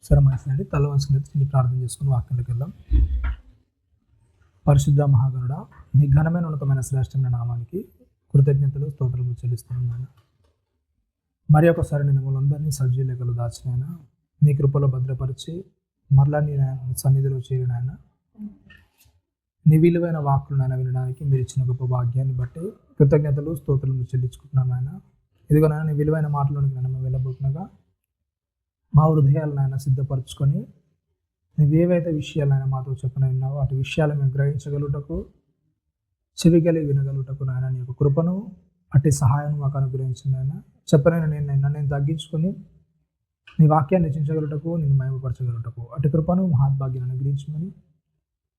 సరే మంచిదండి. తల వంచుకుని చిన్న ప్రార్థన చేసుకుని వాక్యంలోకి వెళ్దాం. పరిశుద్ధ మహాగణుడ, నీ ఘనమైన ఉన్నతమైన శ్రేష్టమైన నామానికి కృతజ్ఞతలు స్తోత్రములు చెల్లిస్తున్నాను. మరి ఒకసారి నేను మమ్మల్ని సజీవులు దాచిన నీ కృపలో భద్రపరిచి మరలా నీ సన్నిధిలో చేరిన ఆయన నీ విలువైన వాక్కులు నాయన వినడానికి మీరు ఇచ్చిన గొప్ప భాగ్యాన్ని బట్టి కృతజ్ఞతలు స్తోత్రములు చెల్లించుకుంటున్నాను ఆయన. ఇదిగో నాయన నీ విలువైన మాటలోనికి నన్ను వెళ్ళబోతుండగా మా హృదయాలను ఆయన సిద్ధపరచుకొని నువ్వేవైతే విషయాలైనా మాతో చెప్పిన విన్నావో అటు విషయాలు మేము గ్రహించగలుగుటకు, చెవి కలిగి వినగలుగుటకు నాయన నీ యొక్క కృపను అట్టి సహాయం మాకు అనుగ్రహించింది ఆయన. చెప్పనైనా నేను తగ్గించుకొని నీ వాక్యాన్ని రచించగలుగుటకు, నిన్ను మహిమపరచగలుగుటకు అటు కృపను మహాద్భాగ్యాన్ని అనుగ్రహించమని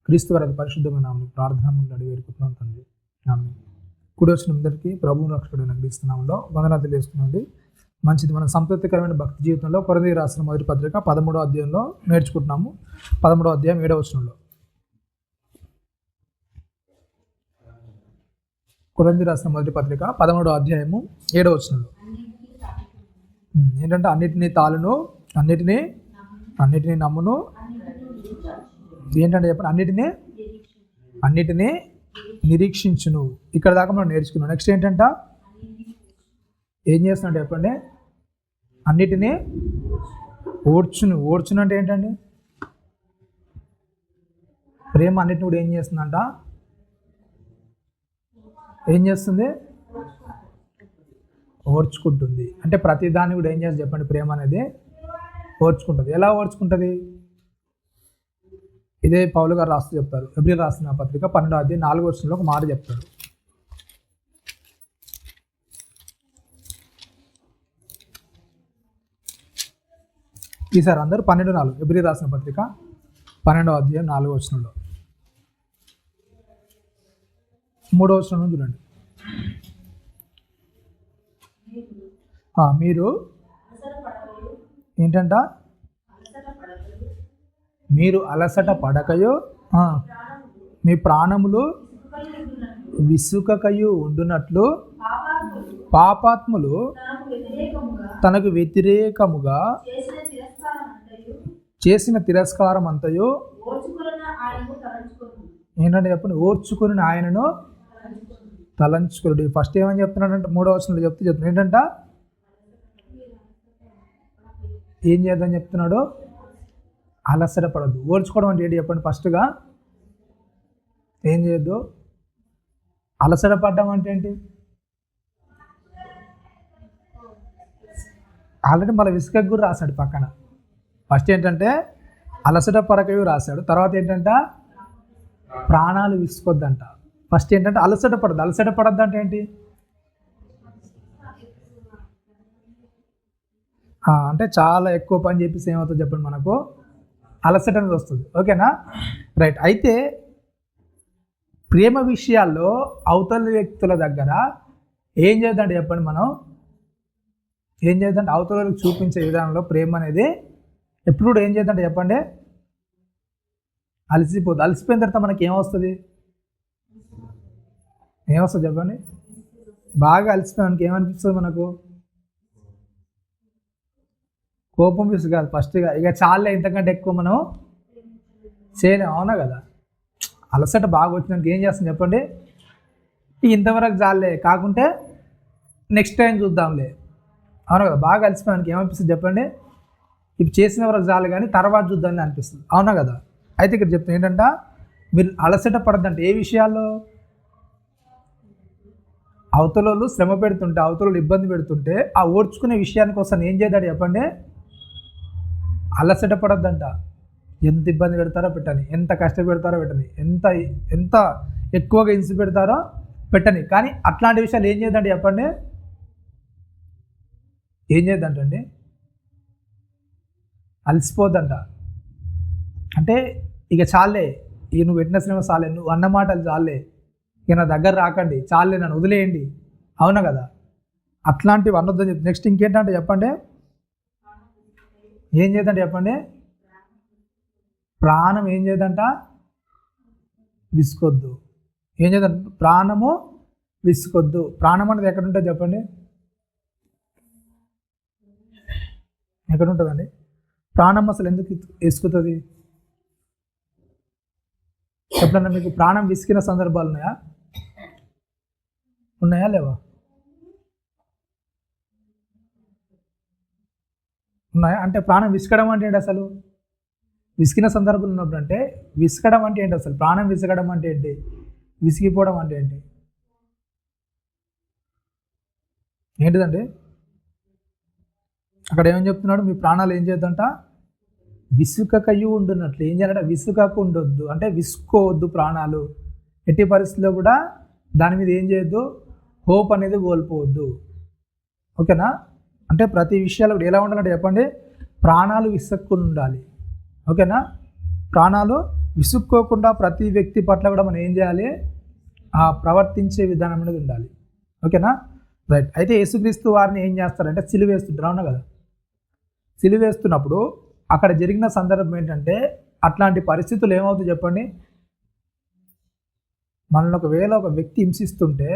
క్రీస్తు వారి పరిశుద్ధమైన నామమున ప్రార్థన అడిగి వేడుకుంటున్నాం తండ్రి. ఆమేన్. కూడి వచ్చిన అందరికీ ప్రభువు రక్షకుడైన క్రీస్తు నామములో వందనాలు తెలియజేస్తున్నాండి. మంచిది. మన సంతృప్తికరమైన భక్తి జీవితంలో కొరింథీ రాసిన మొదటి పత్రిక 13వ అధ్యాయంలో నేర్చుకుంటున్నాము. 13వ అధ్యాయం 7వ వచనంలో కొరింథీ రాసిన మొదటి పత్రిక 13వ అధ్యాయము 7వ వచనంలో ఏంటంటే అన్నిటినీ తాళును, అన్నిటినీ నమ్మును, ఏంటంటే చెప్పండి అన్నిటినీ నిరీక్షించును. ఇక్కడ దాకా మనం నేర్చుకున్నాం. నెక్స్ట్ ఏంటంట, ఏం చేస్తున్నట్టు చెప్పండి, అన్నిటినీ ఓడ్చును అంటే ఏంటండి, ప్రేమ అన్నిటిని కూడా ఏం చేస్తుందంట, ఏం చేస్తుంది, ఓర్చుకుంటుంది. అంటే ప్రతి దాన్ని కూడా ఏం చేస్తుంది చెప్పండి, ప్రేమ అనేది ఓర్చుకుంటుంది. ఎలా ఓర్చుకుంటుంది? ఇదే పౌలు గారు రాస్తూ చెప్తారు. ఎబ్రియలు రాసిన పత్రిక 12వ అధ్యాయం 4వ వచనంలో ఒక మాట చెప్తారు. ఈసారి అందరూ 12:4 ఎబ్రియలు రాసిన పత్రిక 12వ అధ్యాయం 4వ వచనంలో 3వ వచనం చూడండి. మీరు ఏంటంట, మీరు అలసట పడకయో మీ ప్రాణములు విసుకకయు ఉండునట్లు పాపాత్ములు తనకు వ్యతిరేకముగా చేసిన తిరస్కారం అంతయు ఏంటంటే చెప్పండి, ఓర్చుకుని ఆయనను తలంచుకుడు. ఫస్ట్ ఏమని చెప్తున్నాడంటే 3వ వచనంలో చెప్తున్నాడు ఏంటంట, ఏం చేద్దాం చెప్తున్నాడు, అలసట పడద్దు. ఓర్చుకోవడం అంటే ఏంటి చెప్పండి. ఫస్ట్గా ఏం చేయొద్దు, అలసట పడ్డం అంటే ఏంటి, ఆల్రెడీ మళ్ళీ విసుకకు కూడా రాశాడు పక్కన. ఫస్ట్ ఏంటంటే అలసట పడకయు రాశాడు, తర్వాత ఏంటంట ప్రాణాలు విసుకొద్దంట. ఫస్ట్ ఏంటంటే అలసట పడద్దు. అలసట పడద్దు అంటే ఏంటి అంటే చాలా ఎక్కువ పని చెప్పేసి ఏమవుతుంది చెప్పండి, మనకు అలసట అనేది వస్తుంది. ఓకేనా, రైట్. అయితే ప్రేమ విషయాల్లో అవతల వ్యక్తుల దగ్గర ఏం చేద్దంటే చెప్పండి, మనం ఏం చేద్దంటే అవతల చూపించే విధానంలో ప్రేమ అనేది ఎప్పుడు కూడా ఏం చేద్దంటే చెప్పండి, అలసిపోద్ది. అలసిపోయిన తర్వాత మనకి ఏమొస్తుంది చెప్పండి, బాగా అలసిపోయానికి ఏమనిపిస్తుంది మనకు, కోపం విసుగు కాదు ఫస్ట్గా, ఇక చాలే ఇంతకంటే ఎక్కువ మనం చేయలేం. అవునా కదా, అలసట బాగా వచ్చినాక ఏం చేస్తాం చెప్పండి, ఇంతవరకు చాలే కాకుంటే నెక్స్ట్ టైం చూద్దాంలే. అవునా కదా, బాగా అలసిపోయానికి ఏమనిపిస్తుంది చెప్పండి, ఇప్పుడు చేసిన వరకు చాలు కానీ తర్వాత చూద్దామని అనిపిస్తుంది. అవునా కదా. అయితే ఇక్కడ చెప్తాను ఏంటంటే, మీరు అలసట పడద్దంటే ఏ విషయాల్లో, అవతలలో శ్రమ పెడుతుంటే, అవతలలో ఇబ్బంది పెడుతుంటే ఆ ఓర్చుకునే విషయానికి వస్తాను ఏం చేద్దాడు చెప్పండి, అలసట పడద్దంట. ఎంత ఇబ్బంది పెడతారో పెట్టని, ఎంత కష్టపెడతారో పెట్టని, ఎంత ఎక్కువగా హింస పెడతారో పెట్టని, కానీ అట్లాంటి విషయాలు ఏం చేద్దంటే చెప్పండి, ఏం చేద్దంటండి, అలసిపోద్దంట. అంటే ఇక చాలే, ఇక నువ్వు పెట్టిన శ్రమ చాలే, నువ్వు అన్న మాటలు చాలే, ఇక నా దగ్గర రాకండి, చాలే నన్ను వదిలేయండి. అవునా కదా, అట్లాంటివి అనొద్దని చెప్పి నెక్స్ట్ ఇంకేంటంటే చెప్పండి, ఏం చేద్దంటే చెప్పండి, ప్రాణం ఏం చేద్దంట విసుకొద్దు. ఏం చేద్దంట, ప్రాణము విసుకొద్దు. ప్రాణం అనేది ఎక్కడ ఉంటుంది చెప్పండి, ఎక్కడ ఉంటుందండి, ప్రాణం అసలు ఎందుకు ఇసుకుతుంది? ఎప్పుడన్నా మీకు ప్రాణం విసికిన సందర్భాలు ఉన్నాయా? ఉన్నాయా లేవా? ఉన్నాయా? అంటే ప్రాణం విసుకడం అంటే ఏంటి అసలు? విసికిన సందర్భాలు ఉన్నప్పుడు అంటే విసుకడం అంటే ఏంటి అసలు? ప్రాణం విసగడం అంటే ఏంటి? విసిగిపోవడం అంటే ఏంటి? ఏంటిదండి? అక్కడ ఏమని చెప్తున్నాడు? మీ ప్రాణాలు ఏం చేద్దంట? విసుకకయు ఉండున్నట్లు. ఏం చేయాలంటే విసుకకు ఉండొద్దు, అంటే విసుకోవద్దు ప్రాణాలు. ఎట్టి పరిస్థితుల్లో కూడా దాని మీద ఏం చేయొద్దు? హోప్ అనేది కోల్పోవద్దు. ఓకేనా? అంటే ప్రతి విషయాలు కూడా ఎలా ఉండాలంటే చెప్పండి, ప్రాణాలు విసుక్కుండా ఉండాలి. ఓకేనా? ప్రాణాలు విసుక్కోకుండా ప్రతి వ్యక్తి పట్ల కూడా మనం ఏం చేయాలి? ప్రవర్తించే విధానం అనేది ఉండాలి. ఓకేనా? రైట్. అయితే యేసుక్రీస్తు వారిని ఏం చేస్తారంటే సిలువేస్తుంటారు, అవునా కదా? సిలువేస్తున్నప్పుడు అక్కడ జరిగిన సందర్భం ఏంటంటే, అట్లాంటి పరిస్థితులు ఏమవుతుంది చెప్పండి? మనల్ని ఒకవేళ ఒక వ్యక్తి హింసిస్తుంటే,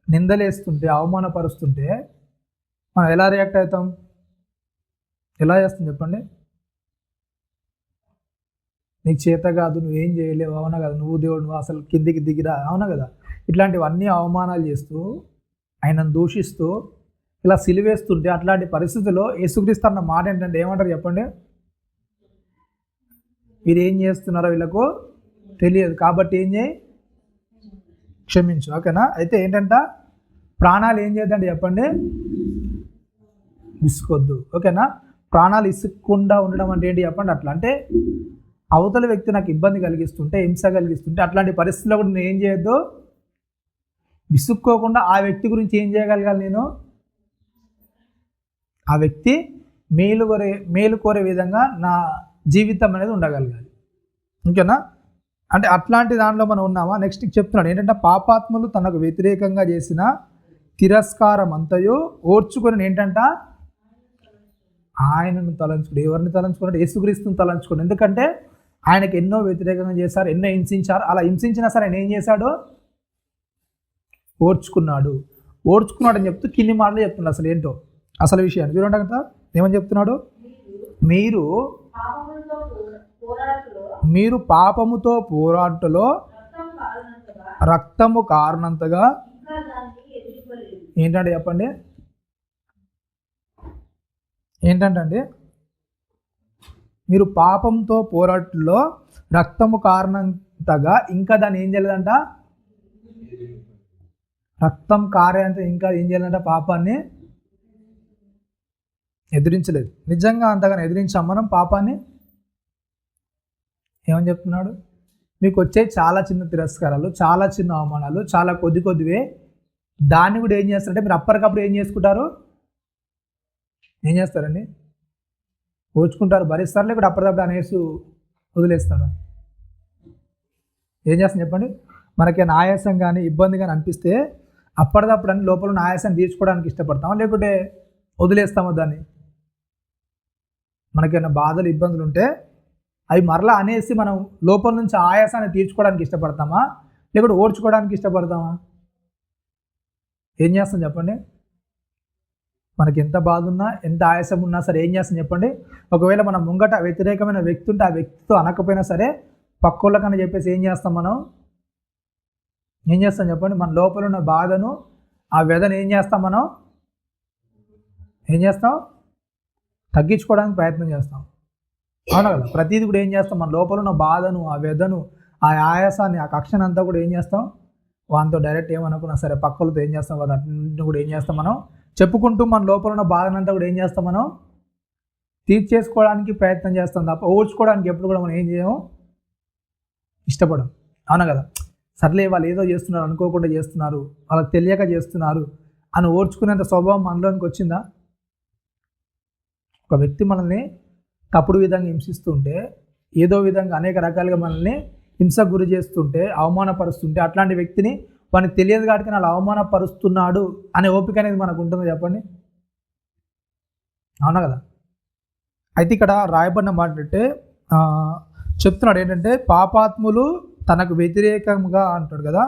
నిందలేస్తుంటే, అవమానపరుస్తుంటే మనం ఎలా రియాక్ట్ అవుతాం? ఎలా చేస్తాం చెప్పండి? నీకు చేత కాదు, నువ్వేం చేయలేవు, అవునా కదా, నువ్వు దేవుడు, నువ్వు అసలు కిందికి దిగిరా, అవునా కదా? ఇట్లాంటివన్నీ అవమానాలు చేస్తూ ఆయనను దూషిస్తూ ఇలా సిలివేస్తుంటే, అట్లాంటి పరిస్థితుల్లో యేసుక్రీస్తు అన్న మాట ఏంటంటే ఏమంటారు చెప్పండి? మీరు ఏం చేస్తున్నారో వీళ్ళకు తెలియదు, కాబట్టి ఏం చేయి? క్షమించు. ఓకేనా? అయితే ఏంటంట, ప్రాణాలు ఏం చేయద్దండి చెప్పండి? విసుకొద్దు. ఓకేనా? ప్రాణాలు ఇసుక్కుండా ఉండడం అంటే ఏంటి చెప్పండి? అట్లా అంటే అవతల వ్యక్తి నాకు ఇబ్బంది కలిగిస్తుంటే, హింస కలిగిస్తుంటే, అట్లాంటి పరిస్థితుల్లో కూడా నేను ఏం చేయొద్దు? విసుక్కోకుండా ఆ వ్యక్తి గురించి ఏం చేయగలగాలి నేను? ఆ వ్యక్తి మేలు కోరే విధంగా నా జీవితం అనేది ఉండగలగాలి. ఓకేనా? అంటే అట్లాంటి దాంట్లో మనం ఉన్నామా? నెక్స్ట్ చెప్తున్నాడు ఏంటంటే, పాపాత్ములు తనకు వ్యతిరేకంగా చేసిన తిరస్కారం అంతయో ఓర్చుకొని ఏంటంట, ఆయనను తలంచుకోండి. ఎవరిని తలంచుకోండి? యేసుక్రీస్తుని తలంచుకోండి. ఎందుకంటే ఆయనకు ఎన్నో వ్యతిరేకంగా చేశారు, ఎన్నో హింసించారు. అలా హింసించినా సరే ఆయన ఏం చేశాడు? ఓర్చుకున్నాడు. ఓర్చుకున్నాడు అని చెప్తూ కింది మాటలు చెప్తున్నాడు. అసలు ఏంటో అసలు విషయాన్ని చూడండి కదా, ఏమని చెప్తున్నాడు? మీరు పాపముతో పోరాటలో రక్తము కారణంతగా ఏంటంటే చెప్పండి? ఏంటంటే మీరు పాపంతో పోరాటంలో రక్తము కారణంతగా ఇంకా దాన్ని ఏం చేయలేదంట? రక్తం కారేంత ఇంకా ఏం చేయాలంట? పాపాన్ని ఎదిరించలేదు. నిజంగా అంతగానే ఎదిరించాం మనం పాపాన్ని? ఏమని చెప్తున్నాడు? మీకు వచ్చే చాలా చిన్న తిరస్కారాలు, చాలా చిన్న అవమానాలు, చాలా కొద్దివే, దాన్ని కూడా ఏం చేస్తారంటే మీరు అప్పటికప్పుడు ఏం చేసుకుంటారు? ఏం చేస్తారండి? ఓర్చుకుంటారు, భరిస్తారు, లేకపోతే అప్పటికప్పుడు అనేసి వదిలేస్తారా? ఏం చేస్తాను చెప్పండి? మనకేమైనా ఆయాసం కానీ ఇబ్బంది కానీ అనిపిస్తే అప్పటికప్పుడు అన్ని లోపల ఉన్న ఆయాసాన్ని తీర్చుకోవడానికి ఇష్టపడతామా, లేకుంటే వదిలేస్తామా దాన్ని? మనకేమైనా బాధలు ఇబ్బందులు ఉంటే అవి మరలా అనేసి మనం లోపల నుంచి ఆయాసాన్ని తీర్చుకోవడానికి ఇష్టపడతామా, లేకుంటే ఓర్చుకోవడానికి ఇష్టపడతామా? ఏం చేస్తాం చెప్పండి? మనకి ఎంత బాధ ఉన్నా, ఎంత ఆయాసం ఉన్నా సరే ఏం చేస్తాం చెప్పండి? ఒకవేళ మనం ముంగట వ్యతిరేకమైన వ్యక్తి ఉంటే ఆ వ్యక్తితో అనకపోయినా సరే పక్కోళ్ళకన్నా చెప్పేసి ఏం చేస్తాం మనం? ఏం చేస్తాం చెప్పండి? మన లోపల ఉన్న బాధను, ఆ వ్యధను ఏం చేస్తాం మనం? ఏం చేస్తాం? తగ్గించుకోవడానికి ప్రయత్నం చేస్తాం, అవునా కదా? ప్రతిదీ కూడా ఏం చేస్తాం? మన లోపల ఉన్న బాధను, ఆ వ్యధను, ఆ ఆయాసాన్ని, ఆ కక్షను అంతా కూడా ఏం చేస్తాం? వాళ్ళతో డైరెక్ట్ ఏమనుకున్నా సరే పక్కలతో ఏం చేస్తాం? వాటిని కూడా ఏం చేస్తాం మనం? చెప్పుకుంటూ మన లోపల ఉన్న బాధనంతా కూడా ఏం చేస్తాం మనం? తీర్చేసుకోవడానికి ప్రయత్నం చేస్తాం తప్ప ఓర్చుకోవడానికి ఎప్పుడు కూడా మనం ఏం చేయము? ఇష్టపడం, అవునా కదా? సర్లే వాళ్ళు ఏదో చేస్తున్నారు, అనుకోకుండా చేస్తున్నారు, వాళ్ళకి తెలియక చేస్తున్నారు అని ఓర్చుకునేంత స్వభావం మనలోనికి వచ్చిందా? ఒక వ్యక్తి మనల్ని తప్పుడు విధంగా హింసిస్తుంటే, ఏదో విధంగా అనేక రకాలుగా మనల్ని హింసకు గురి చేస్తుంటే, అవమానపరుస్తుంటే, అట్లాంటి వ్యక్తిని వానికి తెలియదు కాబట్టి అలా అవమానపరుస్తున్నాడు అనే ఓపిక అనేది మనకు ఉంటుందో చెప్పండి? అవునా కదా? అయితే ఇక్కడ రాయబడిన మాట అంటే చెప్తున్నాడు ఏంటంటే, పాపాత్ములు తనకు వ్యతిరేకంగా అంటాడు కదా,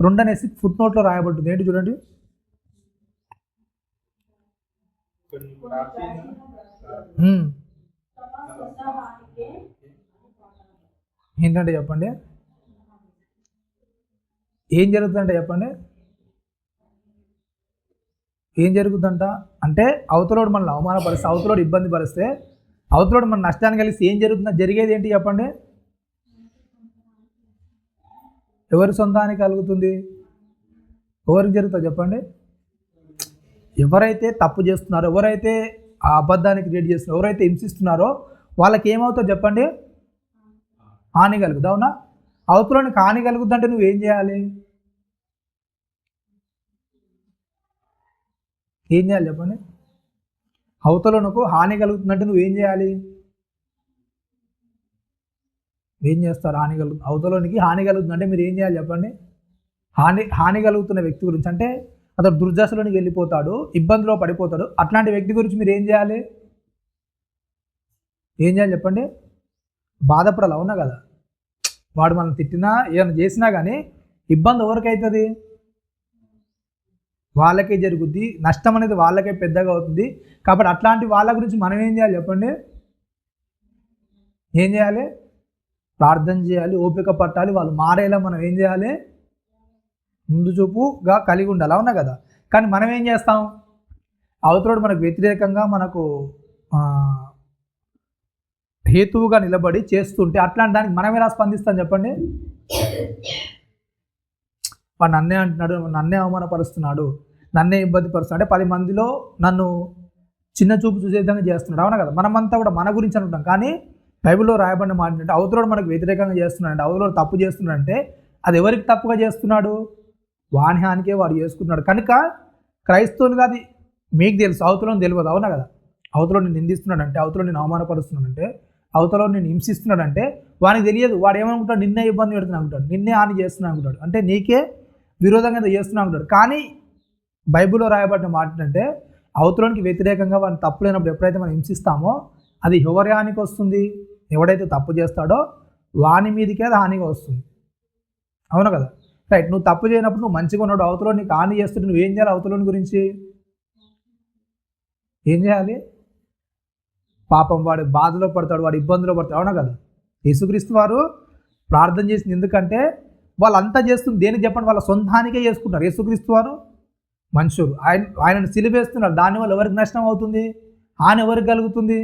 2 ఫుట్ నోట్లో రాయబడుతుంది. ఏంటి చూడండి? ఏంటంటే చెప్పండి, ఏం జరుగుతుందంటే చెప్పండి, ఏం జరుగుతుందంట అంటే అవతలోడు మనల్ని అవమానపరిస్తే, అవతలోడు ఇబ్బంది పరిస్తే, అవతలోడు మన నష్టాన్ని కలిసి ఏం జరుగుతుందో జరిగేది ఏంటి చెప్పండి? ఎవరి సొంతానికి కలుగుతుంది? ఎవరికి జరుగుతుందో చెప్పండి? ఎవరైతే తప్పు చేస్తున్నారో, ఎవరైతే ఆ అబద్ధానికి క్రియేట్ చేస్తున్నారో, ఎవరైతే హింసిస్తున్నారో వాళ్ళకి ఏమవుతుందో చెప్పండి? హాని కలుగుతుంది. అవునా? అవతలోనికి హాని కలుగుతుందంటే నువ్వేం చేయాలి? ఏం చేయాలి చెప్పండి? అవతలకు హాని కలుగుతుందంటే నువ్వేం చేయాలి? ఏం చేస్తారు? అవతలోనికి హాని కలుగుతుందంటే మీరు ఏం చేయాలి చెప్పండి? హాని కలుగుతున్న వ్యక్తి గురించి, అంటే అతడు దుర్దశలోనికి వెళ్ళిపోతాడు, ఇబ్బందిలో పడిపోతాడు, అట్లాంటి వ్యక్తి గురించి మీరు ఏం చేయాలి? ఏం చేయాలి చెప్పండి? బాధపడాలి. అవునా కదా? వాడు మనం తిట్టినా ఏమైనా చేసినా కానీ ఇబ్బంది ఎవరికైతుంది? వాళ్ళకే జరుగుద్ది, నష్టం అనేది వాళ్ళకే పెద్దగా అవుతుంది. కాబట్టి అట్లాంటి వాళ్ళ గురించి మనం ఏం చేయాలి చెప్పండి? ఏం చేయాలి? ప్రార్థన చేయాలి, ఓపిక పట్టాలి, వాళ్ళు మారేలా మనం ఏం చేయాలి? ముందు చూపుగా కలిగి ఉండాలి. అవునా కదా? కానీ మనం ఏం చేస్తాం? అవతలోడు మనకు వ్యతిరేకంగా మనకు హేతువుగా నిలబడి చేస్తుంటే అట్లాంటి దానికి మనం ఎలా స్పందిస్తాం చెప్పండి? వాడు నన్నే అంటున్నాడు, నన్నే అవమానపరుస్తున్నాడు, నన్నే ఇబ్బంది పరుస్తున్నాడు, అంటే 10 మందిలో నన్ను చిన్న చూపు చూసే విధంగా చేస్తున్నాడు. అవునా కదా? మనమంతా కూడా మన గురించి అనుకుంటాం, కానీ బైబిల్లో రాయబడిన మాట ఏంటంటే అవతలోడు మనకు వ్యతిరేకంగా చేస్తున్నాడు, అవతలోడు తప్పు చేస్తున్నాడంటే అది ఎవరికి తప్పుగా చేస్తున్నాడు? వాని హానికే వాడు చేసుకున్నాడు. కనుక క్రైస్తవునిగా అది మీకు తెలుసు, అవతలోని తెలియదు. అవునా కదా? అవతలో నేను నిందిస్తున్నాడంటే, అవతలో నేను అవమానపరుస్తున్నాడంటే, అవతలో నేను హింసిస్తున్నాడంటే వానికి తెలియదు. వాడు ఏమనుకుంటాడు? నిన్నే ఇబ్బంది పెడుతున్నా అనుకుంటాడు, నిన్నే హాని చేస్తున్నా అనుకుంటాడు, అంటే నీకే విరోధంగా చేస్తున్నా అనుకుంటాడు. కానీ బైబిల్లో రాయబడిన మాట ఏంటంటే అవతలోనికి వ్యతిరేకంగా వాడిని తప్పు లేనప్పుడు ఎప్పుడైతే మనం హింసిస్తామో అది ఎవరి హానికి వస్తుంది? ఎవడైతే తప్పు చేస్తాడో వాని మీదకే అది హానిగా వస్తుంది. అవునా కదా? రైట్. నువ్వు తప్పు చేయనప్పుడు నువ్వు మంచిగా ఉన్నాడు, అవతలో నీకు హాని చేస్తుంటే నువ్వేం చేయాలి? అవతలోని గురించి ఏం చేయాలి? పాపం వాడు బాధలో పడతాడు, వాడు ఇబ్బందిలో పడతాడు. అవునా కదా? యేసుక్రీస్తు వారు ప్రార్థన చేసింది ఎందుకంటే వాళ్ళంతా చేస్తుంది దేనికి చెప్పండి? వాళ్ళ సొంతానికే చేసుకుంటారు. యేసుక్రీస్తు వారు మనుషులు, ఆయనను సిలువేస్తున్నారు, దానివల్ల ఎవరికి నష్టం అవుతుంది? హాని ఎవరికి కలుగుతుంది?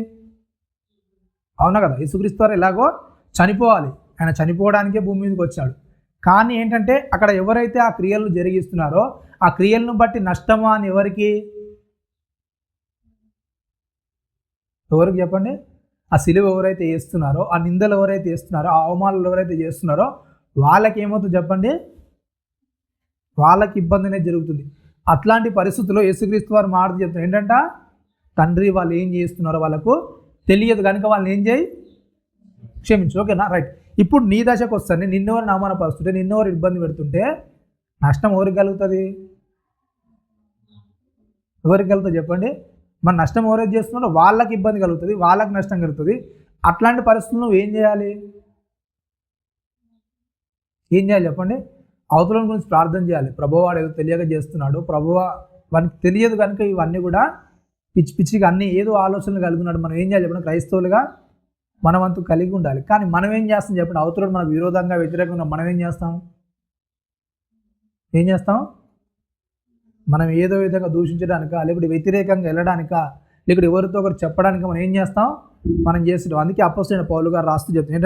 అవునా కదా? యేసుక్రీస్తు వారు ఎలాగో చనిపోవాలి, ఆయన చనిపోవడానికే భూమి మీదకి వచ్చాడు. కానీ ఏంటంటే అక్కడ ఎవరైతే ఆ క్రియలను జరిగిస్తున్నారో ఆ క్రియలను బట్టి నష్టమా అని ఎవరికి చెప్పండి? ఆ సిలువ ఎవరైతే వేస్తున్నారో, ఆ నిందలు ఎవరైతే వేస్తున్నారో, ఆ అవమానాలు ఎవరైతే చేస్తున్నారో వాళ్ళకి ఏమవుతుంది చెప్పండి? వాళ్ళకి ఇబ్బంది అనేది జరుగుతుంది. అట్లాంటి పరిస్థితుల్లో యేసుక్రీస్తు వారు మాట చెప్తున్నారు ఏంటంట, తండ్రి వాళ్ళు ఏం చేస్తున్నారో వాళ్ళకు తెలియదు కనుక వాళ్ళని ఏం చేయి? క్షమించు. ఓకేనా? రైట్. ఇప్పుడు నీ దశకు వస్తాను, నిన్నెవరు అవమానపరుస్తుంటే, నిన్నెవరు ఇబ్బంది పెడుతుంటే నష్టం ఎవరికి కలుగుతుంది? ఎవరికి కలుగుతుంది చెప్పండి? మన నష్టం ఎవరైతే చేస్తున్నారో వాళ్ళకి ఇబ్బంది కలుగుతుంది, వాళ్ళకి నష్టం కలుగుతుంది. అట్లాంటి పరిస్థితుల్లో నువ్వు ఏం చేయాలి? ఏం చేయాలి చెప్పండి? అవతల గురించి ప్రార్థన చేయాలి. ప్రభువా వాడు ఏదో తెలియక చేస్తున్నాడు, ప్రభువా వానికి తెలియదు కనుక ఇవన్నీ కూడా పిచ్చి పిచ్చిగా అన్నీ ఏదో ఆలోచనలు కలుగున్నాడు. మనం ఏం చేయాలి చెప్పండి? క్రైస్తవులుగా మనం అంతు కలిగి ఉండాలి. కానీ మనం ఏం చేస్తాం చెప్పండి? అవతల మనకు విరోధంగా వ్యతిరేకంగా మనం ఏం చేస్తాం? మనం ఏదో విధంగా దూషించడానికా, లేకపోతే వ్యతిరేకంగా వెళ్ళడానికా, లేకపోతే ఎవరితో ఒకరు చెప్పడానికి మనం ఏం చేస్తాం? మనం చేస్తాం. అందుకే అపోస్తలుడైన పౌలు గారు రాస్తూ చెప్తాం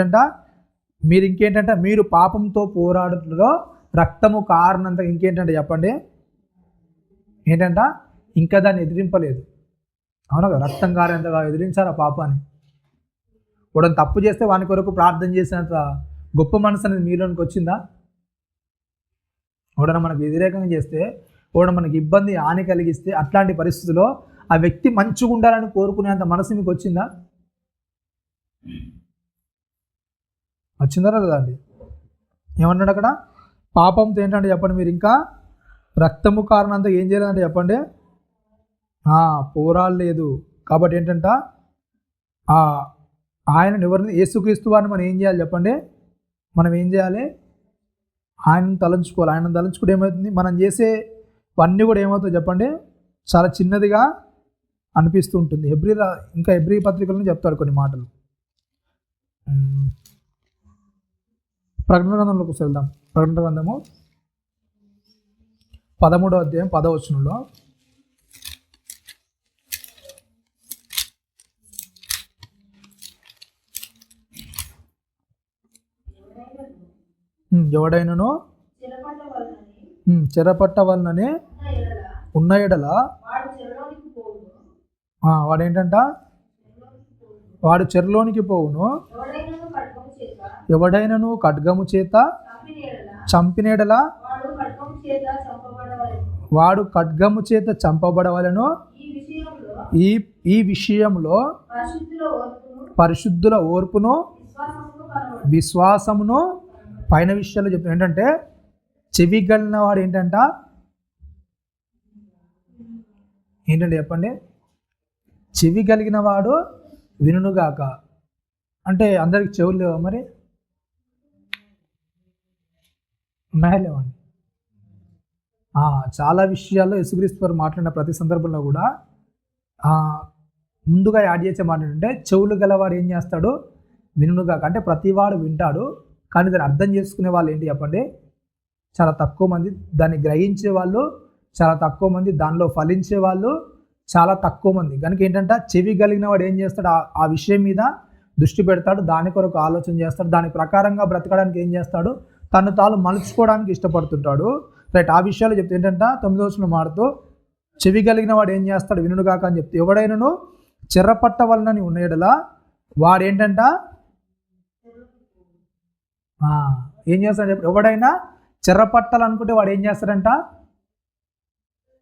ఏంటంటే మీరు పాపంతో పోరాడులో రక్తము కారణంత ఇంకేంటంటే చెప్పండి? ఏంటంట? ఇంకా దాన్ని ఎదిరింపలేదు. అవునా కదా? రక్తం కారణంతగా ఎదిరించారు ఆ పాపాన్ని. వాడు తప్పు చేస్తే వాని కొరకు ప్రార్థన చేసినంత గొప్ప మనసు అనేది మీలోనికి వచ్చిందా? వాడన మనకు వ్యతిరేకంగా చేస్తే, వాడు మనకి ఇబ్బంది హాని కలిగిస్తే అట్లాంటి పరిస్థితుల్లో ఆ వ్యక్తి మంచిగా ఉండాలని కోరుకునేంత మనసు మీకు వచ్చిందా? వచ్చిందా లేదా అండి? ఏమన్నాడు అక్కడ? పాపంతో ఏంటంటే చెప్పండి, మీరు ఇంకా రక్తము కారణంతో ఏం చేయలేదంటే చెప్పండి? పోరాడలేదు. కాబట్టి ఏంటంట ఆయన ఎవరిని? యేసుక్రీస్తు వారిని మనం ఏం చేయాలి చెప్పండి? మనం ఏం చేయాలి? ఆయనను తలంచుకోవాలి. ఆయనను తలంచుకుంటే ఏమవుతుంది? మనం చేసేవన్నీ కూడా ఏమవుతుందో చెప్పండి? చాలా చిన్నదిగా అనిపిస్తూ ఉంటుంది. హెబ్రీ పత్రికలను చెప్తాడు కొన్ని మాటలు. ప్రకటన గ్రంథంలోకి వెళ్దాం. ప్రకటన గ్రంథము 13వ అధ్యాయం 10వ వచనంలో, ఎవడైనను చెరపట్టవలనని ఉన్న ఎడల వాడేంటంట, వాడు చెరలోనికి పోవును. ఎవడైనను ఖడ్గము చేత చంపినేడల వాడు ఖడ్గము చేత చంపబడవలను. ఈ విషయంలో పరిశుద్ధుల ఓర్పును విశ్వాసమును పైన విషయాలు చెప్తాను. ఏంటంటే చెవి కలిగిన వాడు ఏంటంటే చెప్పండి, చెవి కలిగిన వాడు వినుగాక. అంటే అందరికి చెవులు లేవా మరి? ఉన్నాయా లేవండి? చాలా విషయాల్లో యేసుక్రీస్తు వారు మాట్లాడిన ప్రతి సందర్భంలో కూడా ముందుగా యాడ్ చేసే మాట ఏంటంటే చెవులు గలవాడు ఏం చేస్తాడు, వినుగాక. అంటే ప్రతివాడు వింటాడు, కానీ దాన్ని అర్థం చేసుకునే వాళ్ళు ఏంటి చెప్పండి, చాలా తక్కువ మంది. దాన్ని గ్రహించే వాళ్ళు చాలా తక్కువ మంది, దానిలో ఫలించే వాళ్ళు చాలా తక్కువ మంది. కనుక ఏంటంటే చెవి కలిగిన వాడు ఏం చేస్తాడు, ఆ విషయం మీద దృష్టి పెడతాడు, దాని కొరకు ఆలోచన చేస్తాడు, దాని ప్రకారంగా బ్రతకడానికి ఏం చేస్తాడు, తను తాను మలుచుకోవడానికి ఇష్టపడుతుంటాడు. రైట్. ఆ విషయాలు చెప్తే ఏంటంటే 9వ వచనం మాడుతూ చెవి కలిగిన వాడు ఏం చేస్తాడు, వినుగాక అని చెప్తే, ఎవడైనను చెరపట్టవలనని ఉన్న ఎడల వాడేంటంట ఏం చేస్తాడు చెప్పి, ఎవడైనా చెరపట్టాలనుకుంటే వాడు ఏం చేస్తాడంట,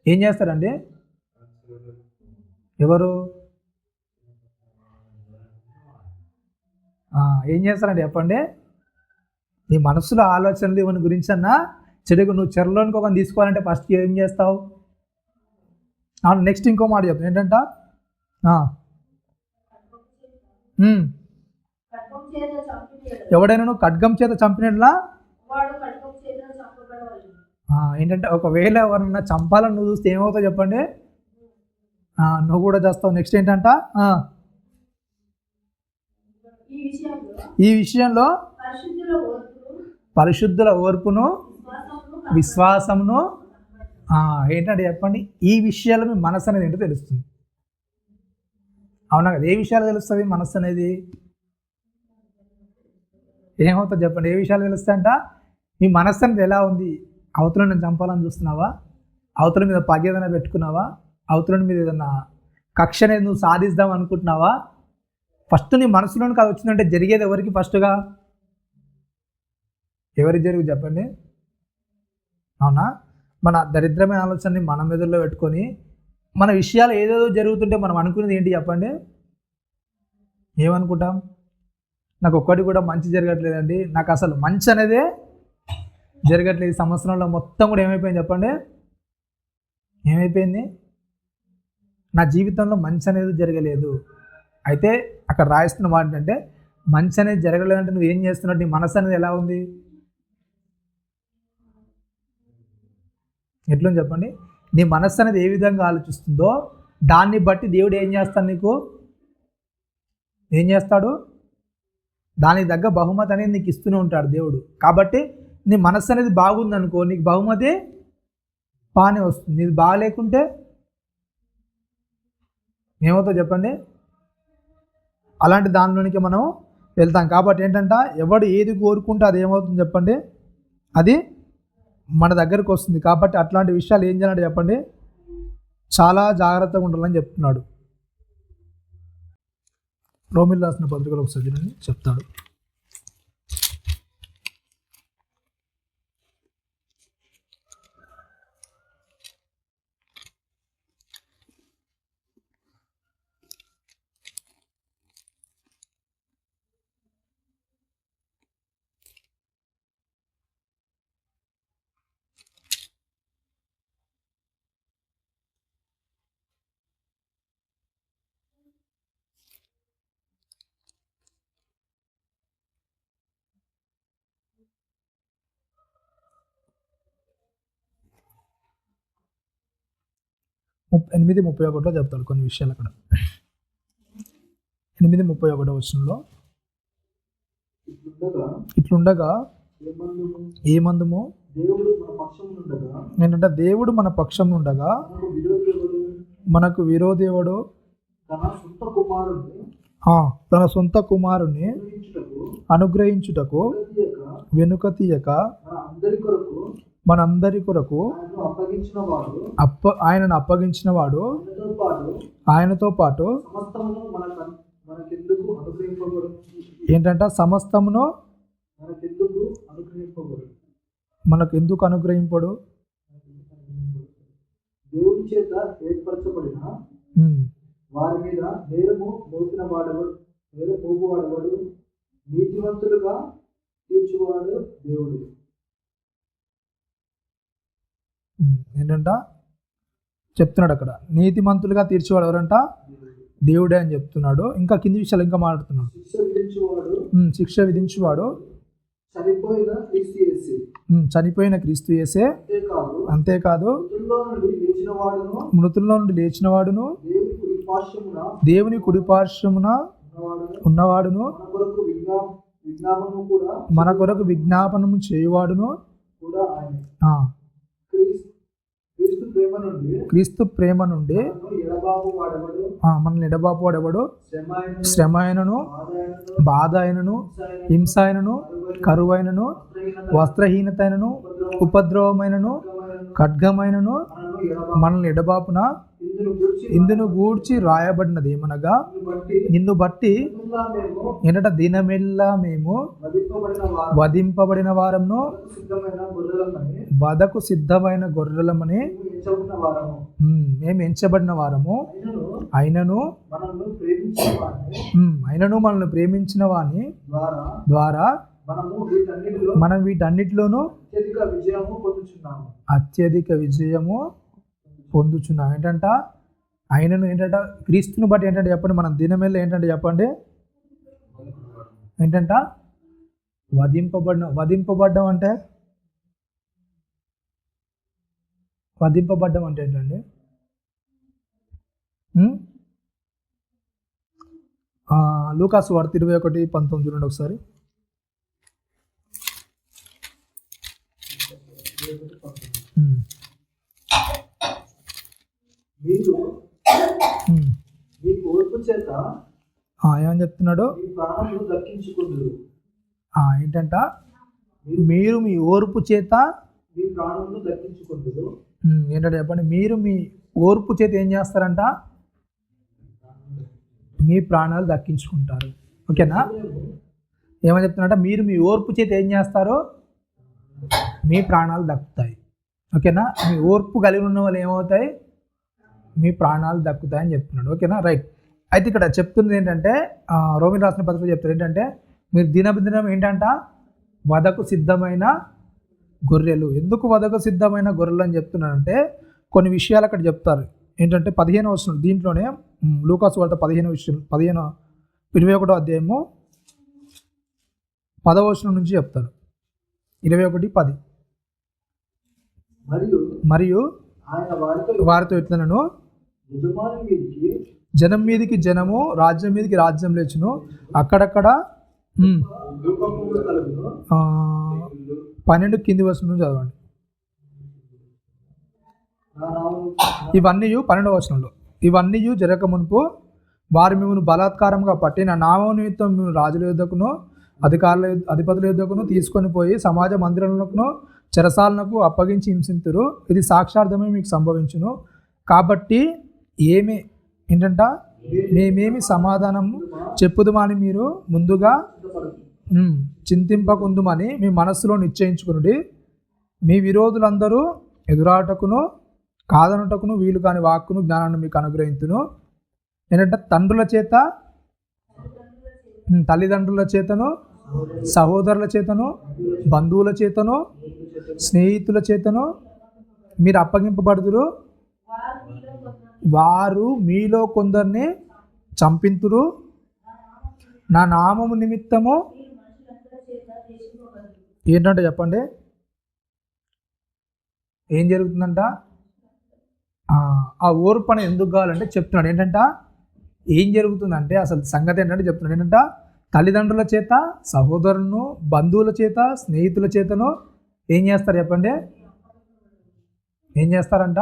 ఏం చేస్తాడండి? ఎవరు ఏం చేస్తారండి చెప్పండి? నీ మనసులో ఆలోచనలు ఇవన్నీ గురించి అన్నా చెడుగు నువ్వు చెరలోనికి ఒక తీసుకోవాలంటే ఫస్ట్ ఏం చేస్తావు? నెక్స్ట్ ఇంకో మాట చెప్తాను ఏంటంట, ఎవడైనా నువ్వు ఖడ్గం చేత చంపినట్లా ఏంటంటే ఒకవేళ ఎవరన్నా చంపాలని నువ్వు చూస్తే ఏమవుతావు చెప్పండి, నువ్వు కూడా చేస్తావు. నెక్స్ట్ ఏంటంట, ఈ విషయంలో పరిశుద్ధుల ఓర్పును విశ్వాసమును ఏంటంటే చెప్పండి, ఈ విషయాలు మీ మనసు అనేది ఏంటో తెలుస్తుంది. అవునా కదా? ఏ విషయాలు తెలుస్తుంది మనస్సు అనేది? ఏమవుతుంది చెప్పండి, ఏ విషయాలు తెలుస్తాయంట? మీ మనస్సు అనేది ఎలా ఉంది? అవతల నేను చంపాలని చూస్తున్నావా? అవతల మీద పగ ఏదైనా పెట్టుకున్నావా? అవతల మీద ఏదైనా కక్ష అనేది నువ్వు సాధిస్తాం అనుకుంటున్నావా? ఫస్ట్ నీ మనసులోనికి అది వచ్చిందంటే జరిగేది ఎవరికి? ఫస్ట్గా ఎవరికి జరుగు చెప్పండి? అవునా? మన దరిద్రమైన ఆలోచనని మన మెదడులో పెట్టుకొని మన విషయాలు ఏదేదో జరుగుతుంటే మనం అనుకునేది ఏంటి చెప్పండి? ఏమనుకుంటాం? నాకు ఒక్కటి కూడా మంచి జరగట్లేదండి, నాకు అసలు మంచి అనేదే జరగట్లేదు, ఈ సంవత్సరంలో మొత్తం కూడా ఏమైపోయింది చెప్పండి? ఏమైపోయింది? నా జీవితంలో మంచి అనేది జరగలేదు. అయితే అక్కడ రాయిస్తున్న మాట ఏంటంటే మంచి అనేది జరగలేదంటే నువ్వు ఏం చేస్తున్నట్టు, నీ మనసు అనేది ఎలా ఉంది? ఎట్లా చెప్పండి? నీ మనస్సు అనేది ఏ విధంగా ఆలోచిస్తుందో దాన్ని బట్టి దేవుడు ఏం చేస్తాడు, నీకు ఏం చేస్తాడు, దానికి తగ్గ బహుమతి అనేది నీకు ఇస్తూనే ఉంటాడు దేవుడు. కాబట్టి నీ మనస్సు అనేది బాగుందనుకో, నీకు బహుమతి బాగానే వస్తుంది. నీది బాగాలేకుంటే ఏమవుతుందో చెప్పండి? అలాంటి దానిలోనికి మనం వెళ్తాం. కాబట్టి ఏంటంటే ఎవడు ఏది కోరుకుంటే అది ఏమవుతుంది చెప్పండి, అది మన దగ్గరకు వస్తుంది. కాబట్టి అట్లాంటి విషయాలు ఏం చేయాలంటే చెప్పండి, చాలా జాగ్రత్తగా ఉండాలని చెప్తున్నాడు. రోమిల్ రాసిన పత్రికలో ఒకసారి చెప్తాడు. ఎనిమిది 31 చెప్తాడు కొన్ని విషయాలు. అక్కడ 8:31 వచనంలో ఇట్లుండగా ఏమందుము ఏంటంటే దేవుడు మన పక్షం ఉండగా మనకు విరోధేవుడు తన సొంత కుమారుని అనుగ్రహించుటకు వెనుక తీయక మనందరి కొరకు ఆయనను అప్పగించిన వాడు ఆయనతో పాటు ఏంటంటే సమస్తమును మనకు ఎందుకు అనుగ్రహింపడు? దేవుని చేత ఏర్పరచబడిన వారి మీద నేరము మోపిన వాడవాడు నీతివంతులుగా తీర్చువాడు దేవుడు. ఏంటంట చెప్తున్నాడు అక్కడ, నీతిమంతులుగా తీర్చేవాడు ఎవరంట? దేవుడే అని చెప్తున్నాడు. ఇంకా కింది విషయాలు ఇంకా మాట్లాడుతున్నాడు. శిక్ష విధించువాడు చనిపోయిన క్రీస్తు యేసే, అంతేకాదు మృతుల్లో నుండి లేచిన వాడును దేవుని కుడిపార్శ్వమున ఉన్నవాడును మన కొరకు విజ్ఞాపనము చేయువాడును క్రీస్తు ప్రేమ నుండి మనల్ని ఎడబాపు వాడెవడు? శ్రమ అయినను, బాధ అయినను, హింస అయినను, కరువైనను, వస్త్రహీనత అయినను, ఉపద్రవమైనను, ఖడ్గమైనను మనల్ని ఎడబాపున ఇందును గూర్చి రాయబడినది ఏమనగా, నిన్ను బట్టి ఏంటంటే దినమెల్లా మేము వధింపబడిన వారమును వధకు సిద్ధమైన గొర్రెలమని మేము ఎంచబడిన వారము. అయినను మనల్ని ప్రేమించిన వాని ద్వారా మనం వీటన్నిటిలోనూ అత్యధిక విజయము పొందుచున్నాం. ఏంటంట ఆయనను ఏంటంట క్రీస్తుని బట్టి ఏంటంటే చెప్పండి, మనం దినమెల్లా ఏంటంటే చెప్పండి ఏంటంట వధింపబడ్డం అంటే ఏంటండి? లూకాసు వార్త 21:19 చూడండి ఒకసారి. ఏమని చెప్తున్నాడు? ఏంటంట మీరు మీ ఓర్పు చేత ఏంటంటే చెప్పండి, మీరు మీ ఓర్పు చేత ఏం చేస్తారంట? మీ ప్రాణాలు దక్కించుకుంటారు. ఓకేనా? ఏమని చెప్తున్నారంట? మీరు మీ ఓర్పు చేత ఏం చేస్తారు? మీ ప్రాణాలు దక్కుతాయి. ఓకేనా? మీ ఓర్పు కలిగి ఉన్న వాళ్ళు ఏమవుతాయి? మీ ప్రాణాలు దక్కుతాయని చెప్తున్నాడు. ఓకేనా? రైట్. అయితే ఇక్కడ చెప్తున్నది ఏంటంటే, రోమిలకు రాసిన పత్రికలో చెప్తారు ఏంటంటే, మీరు దినదినం ఏంటంట వధకు సిద్ధమైన గొర్రెలు. ఎందుకు వధకు సిద్ధమైన గొర్రెలు అని చెప్తున్నానంటే, కొన్ని విషయాలు అక్కడ చెప్తారు. ఏంటంటే 15వ వచనం, దీంట్లోనే లూకాసు వార్త 21వ అధ్యాయము 10వ వచనం నుంచి చెప్తారు. 21:10 మరియు వారితో ఎట్లనను, జనం మీదికి జనము, రాజ్యం మీదికి రాజ్యం లేచును, అక్కడక్కడ 12 కింది వచనం నుంచి చదవండి. ఇవన్నీ 12వ వచనంలో, ఇవన్నీ జరగక మునుపు వారు మిమ్మల్ని బలాత్కారంగా పట్టి నా నామం నిమిత్తం మేము రాజుల యుద్ధకును అధిపతుల యుద్ధకును తీసుకొని పోయి సమాజ మందిరములకును చెరసాలకు అప్పగించి హింసింతురు. ఇది సాక్షార్థమే మీకు సంభవించును. కాబట్టి ఏంటంట మేమేమి సమాధానం చెప్పుదుమని మీరు ముందుగా చింతింపకుందుమని మీ మనస్సులో నిశ్చయించుకునుడి. మీ విరోధులందరూ ఎదురాటకును కాదనుటకును వీలు కాని వాక్కును జ్ఞానాన్ని మీకు అనుగ్రహించును. ఏంటంటే తల్లిదండ్రుల చేతను, సహోదరుల చేతను, బంధువుల చేతను, స్నేహితుల చేతను మీరు అప్పగింపబడుదురు. వారు మీలో కొందరిని చంపింతురు. నా నామము నిమిత్తము ఏంటంటే చెప్పండి, ఏం జరుగుతుందంట? ఆ ఓర్పు అనేది ఎందుకు కావాలంటే చెప్తున్నాడు. ఏంటంట ఏం జరుగుతుందంటే అసలు సంగతి ఏంటంటే చెప్తున్నాడు. ఏంటంట తల్లిదండ్రుల చేత, సహోదరులను, బంధువుల చేత, స్నేహితుల చేతను ఏం చేస్తారు చెప్పండి? ఏం చేస్తారంట?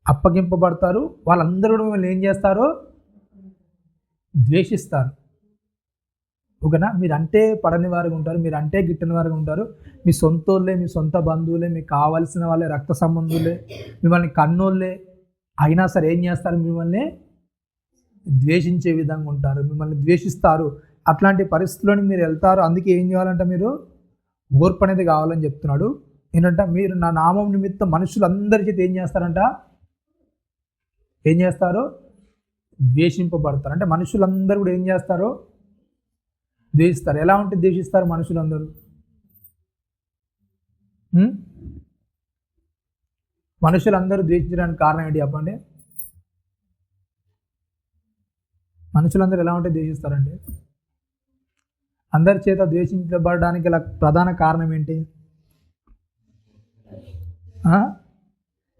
అప్పగింపబడతారు. వాళ్ళందరూ కూడా మిమ్మల్ని ఏం చేస్తారు? ద్వేషిస్తారు. ఓకేనా? మీరంటే పడని వారిగా ఉంటారు, మీరంటే గిట్టని వారిగా ఉంటారు. మీ సొంతోళ్ళే, మీ సొంత బంధువులే, మీకు కావాల్సిన వాళ్ళే, రక్త సంబంధులే, మిమ్మల్ని కన్నోళ్ళే అయినా సరే ఏం చేస్తారు? మిమ్మల్ని ద్వేషించే విధంగా ఉంటారు, మిమ్మల్ని ద్వేషిస్తారు. అట్లాంటి పరిస్థితుల్లోని మీరు వెళ్తారు. అందుకే ఏం చేయాలంటే మీరు ఓర్పు అనేది కావాలని చెప్తున్నాడు. ఏంటంటే మీరు నా నామం నిమిత్తం మనుషులందరి చేత ఏం చేస్తారంట? ఏం చేస్తారు? ద్వేషింపబడతారు. అంటే మనుషులందరూ కూడా ఏం చేస్తారు? ద్వేషిస్తారు. ఎలా ఉంటే ద్వేషిస్తారు మనుషులందరూ? మనుషులందరూ ద్వేషించడానికి కారణం ఏంటి చెప్పండి? మనుషులందరూ ఎలా ఉంటే ద్వేషిస్తారండి? అందరి చేత ద్వేషించబడడానికి గల ప్రధాన కారణం ఏంటి?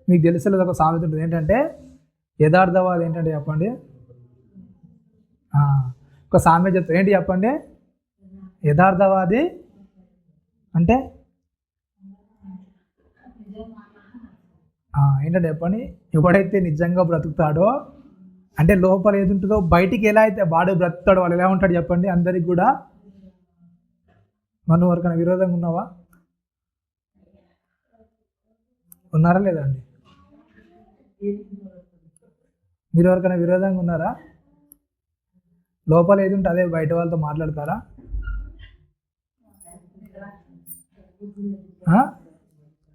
మీకు తెలిసేది ఒక సామెత ఉంటుంది, ఏంటంటే యథార్థవాది ఏంటంటే చెప్పండి? ఒక సామెత చెప్తారు, ఏంటి చెప్పండి? యథార్థవాది అంటే ఏంటంటే చెప్పండి? ఎవడైతే నిజంగా బ్రతుకుతాడో, అంటే లోపల ఏది ఉంటుందో బయటికి ఎలా అయితే వాడు బ్రతుకుతాడో వాడు ఎలా ఉంటాడు చెప్పండి? అందరికి కూడా. మనం ఎవరికైనా విరోధంగా ఉన్నావా? ఉన్నారా లేదా అండి? మీరు ఎవరికైనా విరోధంగా ఉన్నారా? లోపల ఏది ఉంటే అదే బయట వాళ్ళతో మాట్లాడతారా?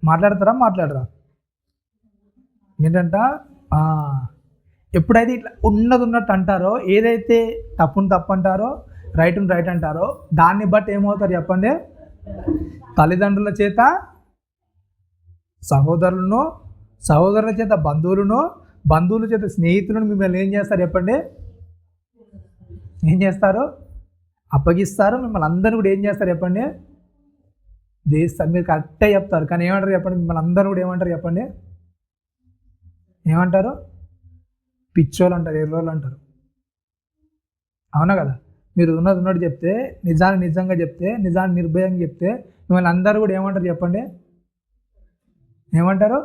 మాట్లాడతారా? మాట్లాడరా? ఏంటంట ఎప్పుడైతే ఇట్లా ఉన్నట్టు అంటారో, ఏదైతే తప్పును తప్పు అంటారో, రైట్ను రైట్ అంటారో, దాన్ని బట్టి ఏమవుతారు చెప్పండి? తల్లిదండ్రుల చేత, సహోదరులను, సహోదరుల చేత బంధువులను, బంధువుల చేత స్నేహితులను మిమ్మల్ని ఏం చేస్తారు చెప్పండి? ఏం చేస్తారు? అప్పగిస్తారు. మిమ్మల్ని అందరూ కూడా ఏం చేస్తారు చెప్పండి? ద్వేషిస్తారు. మీరు కరెక్టే చెప్తారు, కానీ ఏమంటారు చెప్పండి? మిమ్మల్ని అందరూ కూడా ఏమంటారు చెప్పండి? ఏమంటారు? పిచ్చోళ్ళు అంటారు, ఎర్రోళ్ళు అంటారు. అవునా కదా? మీరు ఉన్నట్టు చెప్తే, నిజాన్ని నిజంగా చెప్తే, నిజాన్ని నిర్భయంగా చెప్తే, మిమ్మల్ని అందరూ కూడా ఏమంటారు చెప్పండి? ఏమంటారు?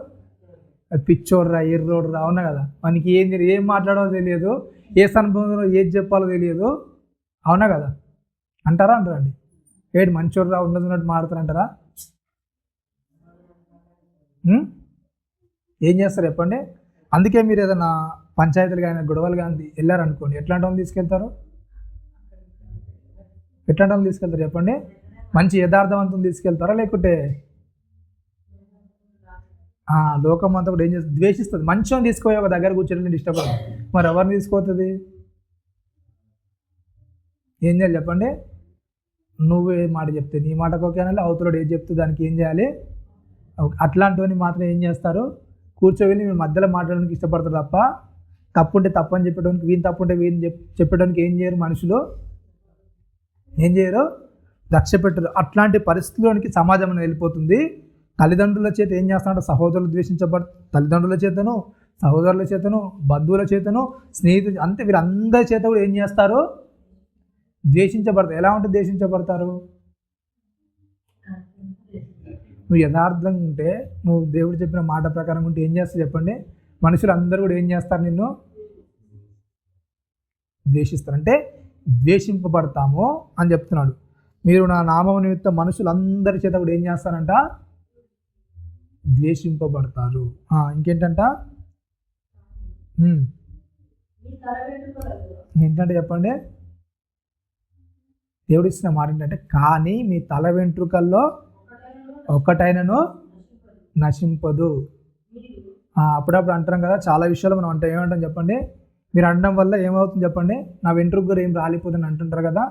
పిచ్చోడ్రా, ఎర్రోడ్రా. అవునా కదా? మనకి ఏం మాట్లాడాలో తెలియదు, ఏ సందర్భంలో ఏది చెప్పాలో తెలియదు. అవునా కదా? అంటారా? అంటారండి. ఏడు మంచోడ్రా, ఉన్నట్టు మాట్లాడతారంటారా? ఏం చేస్తారు చెప్పండి? అందుకే మీరు ఏదైనా పంచాయతీలు కానీ గొడవలు కానీ వెళ్ళారనుకోండి, ఎట్లాంటి వాళ్ళు తీసుకెళ్తారు? ఎట్లాంటి వాళ్ళు తీసుకెళ్తారు చెప్పండి? మంచి యథార్థవంతులు తీసుకెళ్తారా? లేకుంటే లోకం అంతా కూడా ఏం చేస్తుంది? ద్వేషిస్తుంది. మంచిని తీసుకుపోయి ఒక దగ్గర కూర్చొని ఇష్టపడదు. మరి ఎవరిని తీసుకోతుంది? ఏం చేయాలి చెప్పండి? నువ్వు ఏ మాట చెప్తే నీ మాటకు ఓకే అనాలి, అవతలోడు ఏది చెప్తే దానికి ఏం చేయాలి? అట్లాంటివన్నీ మాత్రం ఏం చేస్తారు? కూర్చోవెళ్ళి మీరు మధ్యలో మాట్లాడడానికి ఇష్టపడతారు తప్ప, తప్పుంటే తప్పు అని చెప్పడానికి, వీని తప్పుంటే వీని చెప్పడానికి ఏం చేయరు మనుషులు? ఏం చేయరు? లక్ష్య పెట్టరు. అట్లాంటి పరిస్థితుల్లోనికి సమాజం అనేది వెళ్ళిపోతుంది. తల్లిదండ్రుల చేత ఏం చేస్తారంటే సహోదరులు తల్లిదండ్రుల చేతను, సహోదరుల చేతను, బంధువుల చేతను, స్నేహితులు, అంతే వీరందరి చేత కూడా ఏం చేస్తారు? ద్వేషించబడతారు. ఎలా ఉంటే ద్వేషించబడతారు? నువ్వు యథార్థంగా ఉంటే, నువ్వు దేవుడు చెప్పిన మాట ప్రకారం ఉంటే ఏం చేస్తావు చెప్పండి? మనుషులు అందరూ కూడా ఏం చేస్తారు? నిన్ను ద్వేషిస్తారు. అంటే ద్వేషింపబడతాము అని చెప్తున్నాడు. మీరు నా నామం నిమిత్తం మనుషులందరి చేత కూడా ఏం చేస్తారంట? ద్వేషింపబడతారు. ఇంకేంటంట? ఏంటంటే చెప్పండి? దేవుడు ఇచ్చిన మాట ఏంటంటే, కానీ మీ తల వెంట్రుకల్లో ఒక్కటైనను నశింపదు. అప్పుడప్పుడు అంటాం కదా, చాలా విషయాలు మనం ఏమంటాం చెప్పండి? మీరు అనడం వల్ల ఏమవుతుంది చెప్పండి? నా వెంట్రుక కూడా ఏం రాలిపోతుంది అంటుంటారు కదా,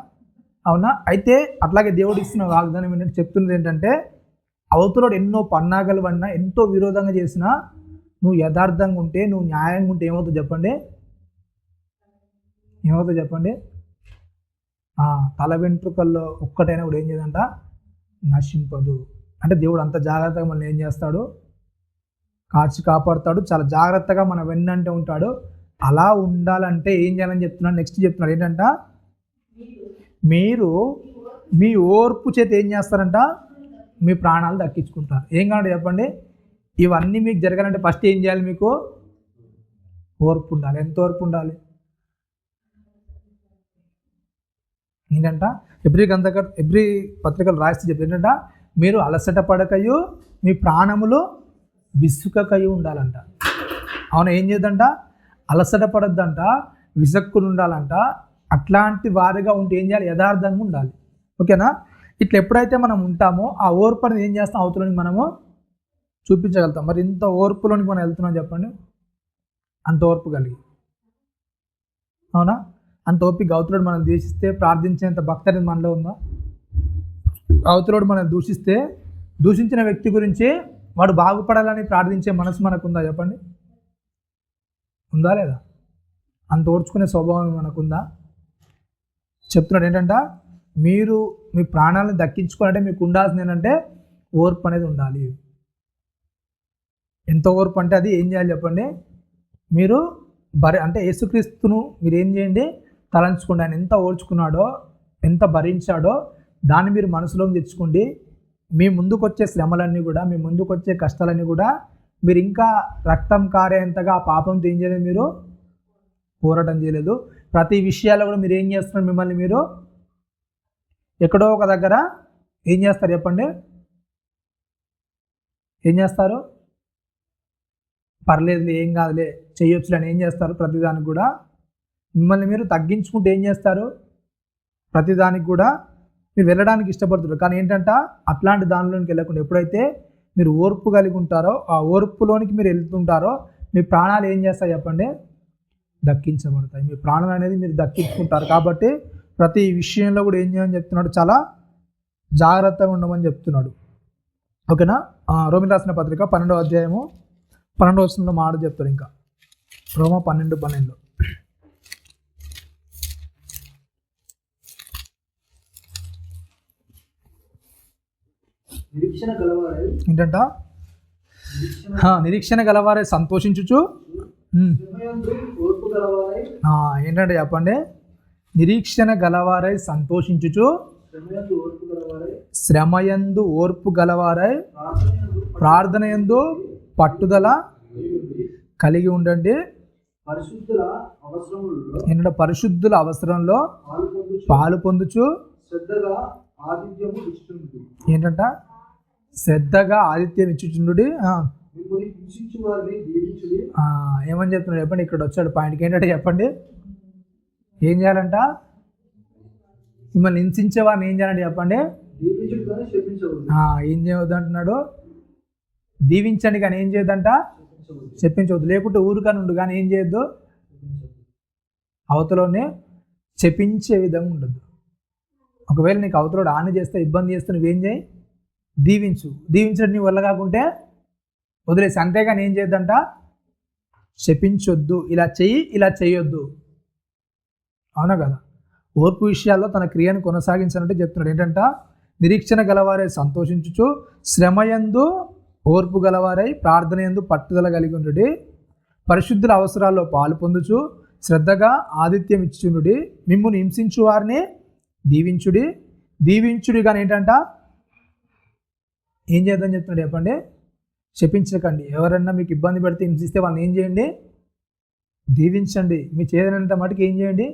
అవునా? అయితే అట్లాగే దేవుడు ఇస్తున్న వాగ్దానం ఏంటంటే, చెప్తున్నది ఏంటంటే, అవతలోడు ఎన్నో పన్నాగలు పడినా, ఎంతో విరోధంగా చేసినా, నువ్వు యథార్థంగా ఉంటే, నువ్వు న్యాయంగా ఉంటే ఏమవుతుంది చెప్పండి? ఏమవుతుంది చెప్పండి? తల వెంట్రుకల్లో ఒక్కటైనా కూడా ఏం చేయదంట? నశింపదు. అంటే దేవుడు అంత జాగ్రత్తగా మనల్ని ఏం చేస్తాడు? కాచి కాపాడుతాడు. చాలా జాగ్రత్తగా మన వెన్నంటే ఉంటాడు. అలా ఉండాలంటే ఏం చేయాలని చెప్తున్నాడు? నెక్స్ట్ చెప్తున్నాడు ఏంటంట? మీరు మీ ఓర్పు చేత ఏం చేస్తారంట, మీ ప్రాణాలు దక్కించుకుంటారు. ఏం కావాలి చెప్పండి, ఇవన్నీ మీకు జరగాలంటే ఫస్ట్ ఏం చేయాలి, మీకు ఓర్పు ఉండాలి. ఎంత ఓర్పు ఉండాలి ఏంటంట, ఎబ్రీ పత్రికలు రాస్తే చెప్పి ఏంటంట, మీరు అలసట పడకయు మీ ప్రాణములు విసుకకయు ఉండాలంట. అవునా, ఏం చేద్దంట, అలసట పడద్దంట, విసక్కుని ఉండాలంట. అట్లాంటి వారిగా ఉంటే ఏం చేయాలి, యథార్థంగా ఉండాలి. ఓకేనా, ఇట్లా ఎప్పుడైతే మనం ఉంటామో ఆ ఓర్పు అనేది ఏం చేస్తాం, అవతలని మనము చూపించగలుగుతాం. మరి ఇంత ఓర్పులోనికి మనం వెళ్తున్నాం చెప్పండి, అంత ఓర్పు కలిగి. అవునా, అంత ఓపిక అవతలోడు మనం దూషిస్తే ప్రార్థించేంత భక్తి అనేది మనలో ఉందా? అవతలోడు మనం దూషిస్తే దూషించిన వ్యక్తి గురించి వాడు బాగుపడాలని ప్రార్థించే మనసు మనకు ఉందా చెప్పండి? ఉందా లేదా? అంత ఓర్చుకునే స్వభావం మనకుందా? చెప్తున్నాడు ఏంటంటే, మీరు మీ ప్రాణాలను దక్కించుకోవాలంటే మీకు ఉండాల్సింది ఏంటంటే ఓర్పు అనేది ఉండాలి. ఎంత ఓర్పు అంటే అది ఏం చేయాలి చెప్పండి, మీరు అంటే యేసుక్రీస్తును మీరు ఏం చేయండి, తలంచుకోండి. ఆయన ఎంత ఓర్చుకున్నాడో, ఎంత భరించాడో దాన్ని మీరు మనసులోకి తెచ్చుకోండి. మీ ముందుకు వచ్చే శ్రమలన్నీ కూడా, మీ ముందుకు వచ్చే కష్టాలన్నీ కూడా మీరు ఇంకా రక్తం కారేంతగా ఆ పాపంతో ఏం చేయలేదు, మీరు పోరాటం చేయలేదు. ప్రతి విషయాల్లో కూడా మీరు ఏం చేస్తున్నారు, మిమ్మల్ని మీరు ఎక్కడో ఒక దగ్గర ఏం చేస్తారు చెప్పండి, ఏం చేస్తారు, పర్లేదులే ఏం కాదులే చేయొచ్చులే అని ఏం చేస్తారు, ప్రతిదానికి కూడా మిమ్మల్ని మీరు తగ్గించుకుంటే ఏం చేస్తారు, ప్రతిదానికి కూడా మీరు వెళ్ళడానికి ఇష్టపడుతున్నారు. కానీ ఏంటంటే అట్లాంటి దానిలోనికి వెళ్ళకుండా ఎప్పుడైతే మీరు ఓర్పు కలిగి ఉంటారో, ఆ ఓర్పులోనికి మీరు వెళ్తుంటారో మీ ప్రాణాలు ఏం చేస్తాయి చెప్పండి, దక్కించబడతాయి. మీ ప్రాణాలు అనేది మీరు దక్కించుకుంటారు. కాబట్టి ప్రతి విషయంలో కూడా ఏం చేయమని చెప్తున్నాడు, చాలా జాగ్రత్తగా ఉండమని చెప్తున్నాడు. ఓకేనా, రోమిలకు రాసిన పత్రిక 12వ అధ్యాయము 12వ వచనంలో మాట చెప్తాడు. ఇంకా రోమా 12:12 ఏంటంట, నిరీక్షణ గలవారే సంతోషించుచు. ఏంటంటే చెప్పండి, నిరీక్షణ గలవారై సంతోషించుచు, శ్రమయందు ఓర్పు గలవారై ప్రార్థనయందు పట్టుదల కలిగి ఉండండి. ఏంటంటే పరిశుద్ధుల అవసరంలో పాలు పొందుచు, ఏంటంట శ్రద్ధగా ఆతిథ్యం ఇచ్చుచుండుడి. ఏమని చెప్తున్నాడు చెప్పండి, ఇక్కడ వచ్చాడు పాయింట్కి. ఏంటంటే చెప్పండి, ఏం చేయాలంట, మిమ్మల్ని హింసించే వారిని ఏం చేయాలంటే చెప్పండి, ఏం చేయవద్దు అంటున్నాడు, దీవించండి కానీ ఏం చేయొద్దంట, చెప్పించవద్దు. లేకుంటే ఊరికని ఉండు కానీ ఏం చేయొద్దు, అవతలోనే చెప్పించే విధంగా ఉండద్దు. ఒకవేళ నీకు అవతలోడు హాని చేస్తే, ఇబ్బంది చేస్తే నువ్వేం చేయి, దీవించు. దీవించడం నీ వల్ల కాకుంటే వదిలేసి. అంతేగాని ఏం చేయొద్దంట, చెప్పించొద్దు, ఇలా చెయ్యి ఇలా చేయొద్దు. అవునా కదా? ఓర్పు విషయాల్లో తన క్రియను కొనసాగించాలంటే చెప్తున్నాడు. ఏంటంట, నిరీక్షణ గలవారై సంతోషించుచు, శ్రమయందు ఓర్పు గలవారై ప్రార్థనయందు పట్టుదల కలిగి ఉండుడి. పరిశుద్ధుల అవసరాల్లో పాలు పొందుచు, శ్రద్ధగా ఆతిథ్యం ఇచ్చుచుండుడి. మిమ్మును హింసించు వారిని దీవించుడి. దీవించుడి కానీ ఏంటంట, ఏం చేద్దని చెప్తున్నాడు చెప్పండి, శపించకండి. ఎవరన్నా మీకు ఇబ్బంది పెడితే, హింసిస్తే వాళ్ళని ఏం చేయండి, దీవించండి. మీ చేదనంత మటుకు ఏం చేయండి,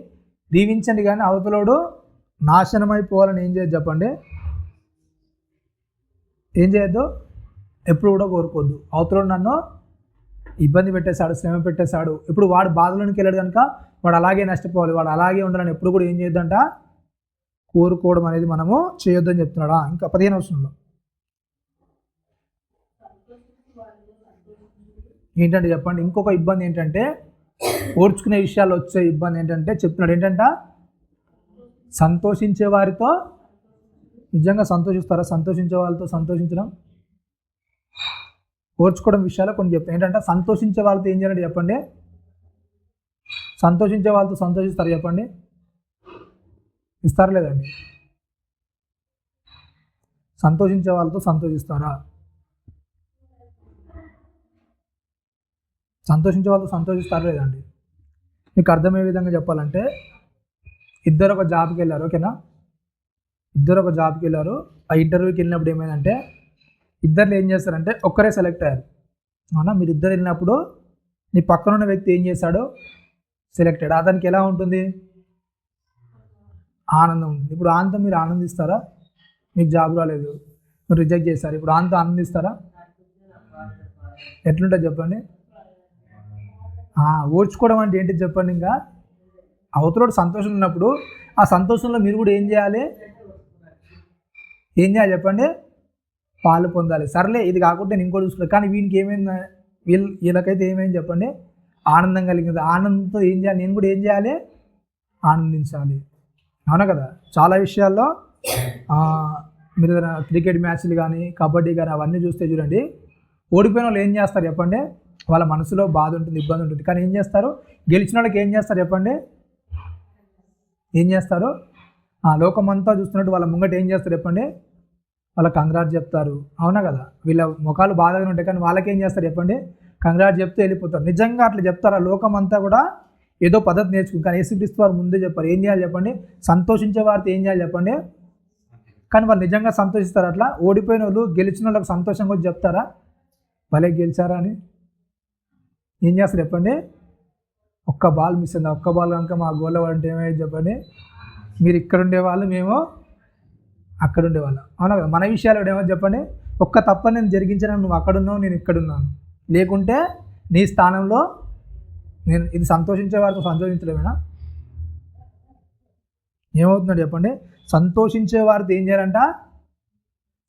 దీవించండి. కానీ అవతలోడు నాశనమైపోవాలని ఏం చేయొద్దు చెప్పండి, ఏం చేయొద్దు, ఎప్పుడు కూడా కోరుకోవద్దు. అవతలోడు నన్ను ఇబ్బంది పెట్టేశాడు, శ్రమ పెట్టేశాడు, ఇప్పుడు వాడు బాధలోనికి వెళ్ళాడు కనుక వాడు అలాగే నష్టపోవాలి, వాడు అలాగే ఉండాలని ఎప్పుడు కూడా ఏం చేయొద్దంట, కోరుకోవడం అనేది మనము చేయొద్దని చెప్తున్నాడా. ఇంకా 15వ వచనంలో ఏంటంటే చెప్పండి, ఇంకొక ఇబ్బంది ఏంటంటే, ఓర్చుకునే విషయాల్లో వచ్చే ఇబ్బంది ఏంటంటే చెప్తున్నాడు. ఏంటంట, సంతోషించే వారితో నిజంగా సంతోషిస్తారా? సంతోషించే వాళ్ళతో సంతోషించడం, ఓర్చుకోవడం విషయాల్లో కొన్ని చెప్తాను. ఏంటంటే, సంతోషించే వాళ్ళతో ఏం చేయాలంటే చెప్పండి, సంతోషించే వాళ్ళతో సంతోషిస్తారు చెప్పండి, ఇస్తారా లేదండి? సంతోషించే వాళ్ళతో సంతోషిస్తారా? సంతోషించే వాళ్ళతో సంతోషిస్తారా లేదండి? మీకు అర్థమయ్యే విధంగా చెప్పాలంటే, ఇద్దరు ఒక జాబ్కి వెళ్ళారు, ఓకేనా. ఇద్దరు ఒక జాబ్కి వెళ్ళారు. ఆ ఇంటర్వ్యూకి వెళ్ళినప్పుడు ఏమైందంటే ఇద్దరు ఏం చేస్తారంటే ఒక్కరే సెలెక్ట్ అయ్యారు, అవునా. మీరు ఇద్దరు వెళ్ళినప్పుడు నీ పక్కన ఉన్న వ్యక్తి ఏం చేశాడు, సెలెక్టెడ్. అతనికి ఎలా ఉంటుంది, ఆనందం ఉంటుంది. ఇప్పుడు ఆనంతో మీరు ఆనందిస్తారా, మీకు జాబ్ రాలేదు, మీరు రిజెక్ట్ చేస్తారు, ఇప్పుడు ఆనంతో ఆనందిస్తారా, ఎట్లుంటుంది చెప్పండి. ఓడ్చుకోవడం అంటే ఏంటి చెప్పండి. ఇంకా అవతలోడు సంతోషం ఉన్నప్పుడు ఆ సంతోషంలో మీరు కూడా ఏం చేయాలి చెప్పండి, పాలు పొందాలి. సర్లే ఇది కాకుండా నేను ఇంకోటి చూసుకోలేదు, కానీ వీనికి ఏమైంది, వీళ్ళకైతే ఏమైంది చెప్పండి, ఆనందం కలిగింది. ఆనందంతో ఏం చేయాలి, నేను కూడా ఏం చేయాలి, ఆనందించాలి, అవునా కదా. చాలా విషయాల్లో మీరు క్రికెట్ మ్యాచ్లు కానీ కబడ్డీ కానీ అవన్నీ చూస్తే చూడండి, ఓడిపోయిన వాళ్ళు ఏం చేస్తారు చెప్పండి, వాళ్ళ మనసులో బాధ ఉంటుంది, ఇబ్బంది ఉంటుంది, కానీ ఏం చేస్తారు, గెలిచిన వాళ్ళకి ఏం చేస్తారు చెప్పండి, ఏం చేస్తారు, లోకమంతా చూస్తున్నట్టు వాళ్ళ ముంగట ఏం చేస్తారు చెప్పండి, వాళ్ళ కంగ్రాట్ చెప్తారు, అవునా కదా. వీళ్ళ ముఖాలు బాధగా ఉంటాయి, కానీ వాళ్ళకి ఏం చేస్తారు చెప్పండి, కంగ్రాట్ చెప్తే వెళ్ళిపోతారు. నిజంగా అట్లా చెప్తారు, ఆ లోకం అంతా కూడా ఏదో పద్ధతి నేర్చుకుంది, కానీ యేసుక్రీస్తు వారు ముందే చెప్పారు ఏం చేయాలి చెప్పండి, సంతోషించే వారితో ఏం చేయాలి చెప్పండి. కానీ వాళ్ళు నిజంగా సంతోషిస్తారు. అట్లా ఓడిపోయిన వాళ్ళు గెలిచిన వాళ్ళకి సంతోషంగా వచ్చి చెప్తారా, భలే గెలిచారా అని. ఏం చేస్తారు చెప్పండి, ఒక్క బాల్ మిస్ అయింది, ఒక్క బాల్ కనుక మా గోల్ అంటే ఏమైంది చెప్పండి, మీరు ఇక్కడ ఉండేవాళ్ళు, మేము అక్కడ ఉండేవాళ్ళం, అవునా కదా. మన విషయాలు ఏమో చెప్పండి, ఒక్క తప్ప నేను జరిగించాను, నువ్వు అక్కడున్నావు, నేను ఇక్కడున్నాను, లేకుంటే నీ స్థానంలో నేను. ఇది సంతోషించే వారితో సంతోషించడమేనా, ఏమవుతున్నాడు చెప్పండి, సంతోషించే వారితో ఏం చేయాలంట,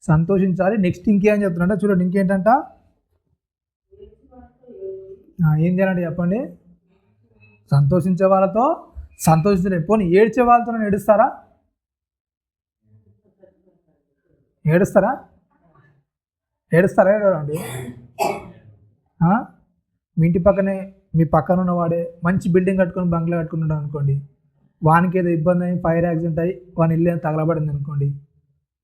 సంతోషించాలి. నెక్స్ట్ ఇంకేం చెప్తున్నాడంట చూడండి, ఇంకేంటంట, ఏం చేయాలంటే చెప్పండి, సంతోషించే వాళ్ళతో సంతోషించలేదు. పోనీ ఏడ్చే వాళ్ళతో ఏడుస్తారా, ఏడుస్తారా ఏడండి. మీ ఇంటి పక్కనే మీ పక్కన ఉన్నవాడే మంచి బిల్డింగ్ కట్టుకొని బంగ్లా కట్టుకున్నాడు అనుకోండి, వానికి ఏదో ఇబ్బంది అయ్యి ఫైర్ యాక్సిడెంట్ అయ్యి వాని ఇల్లు తగలబడింది అనుకోండి,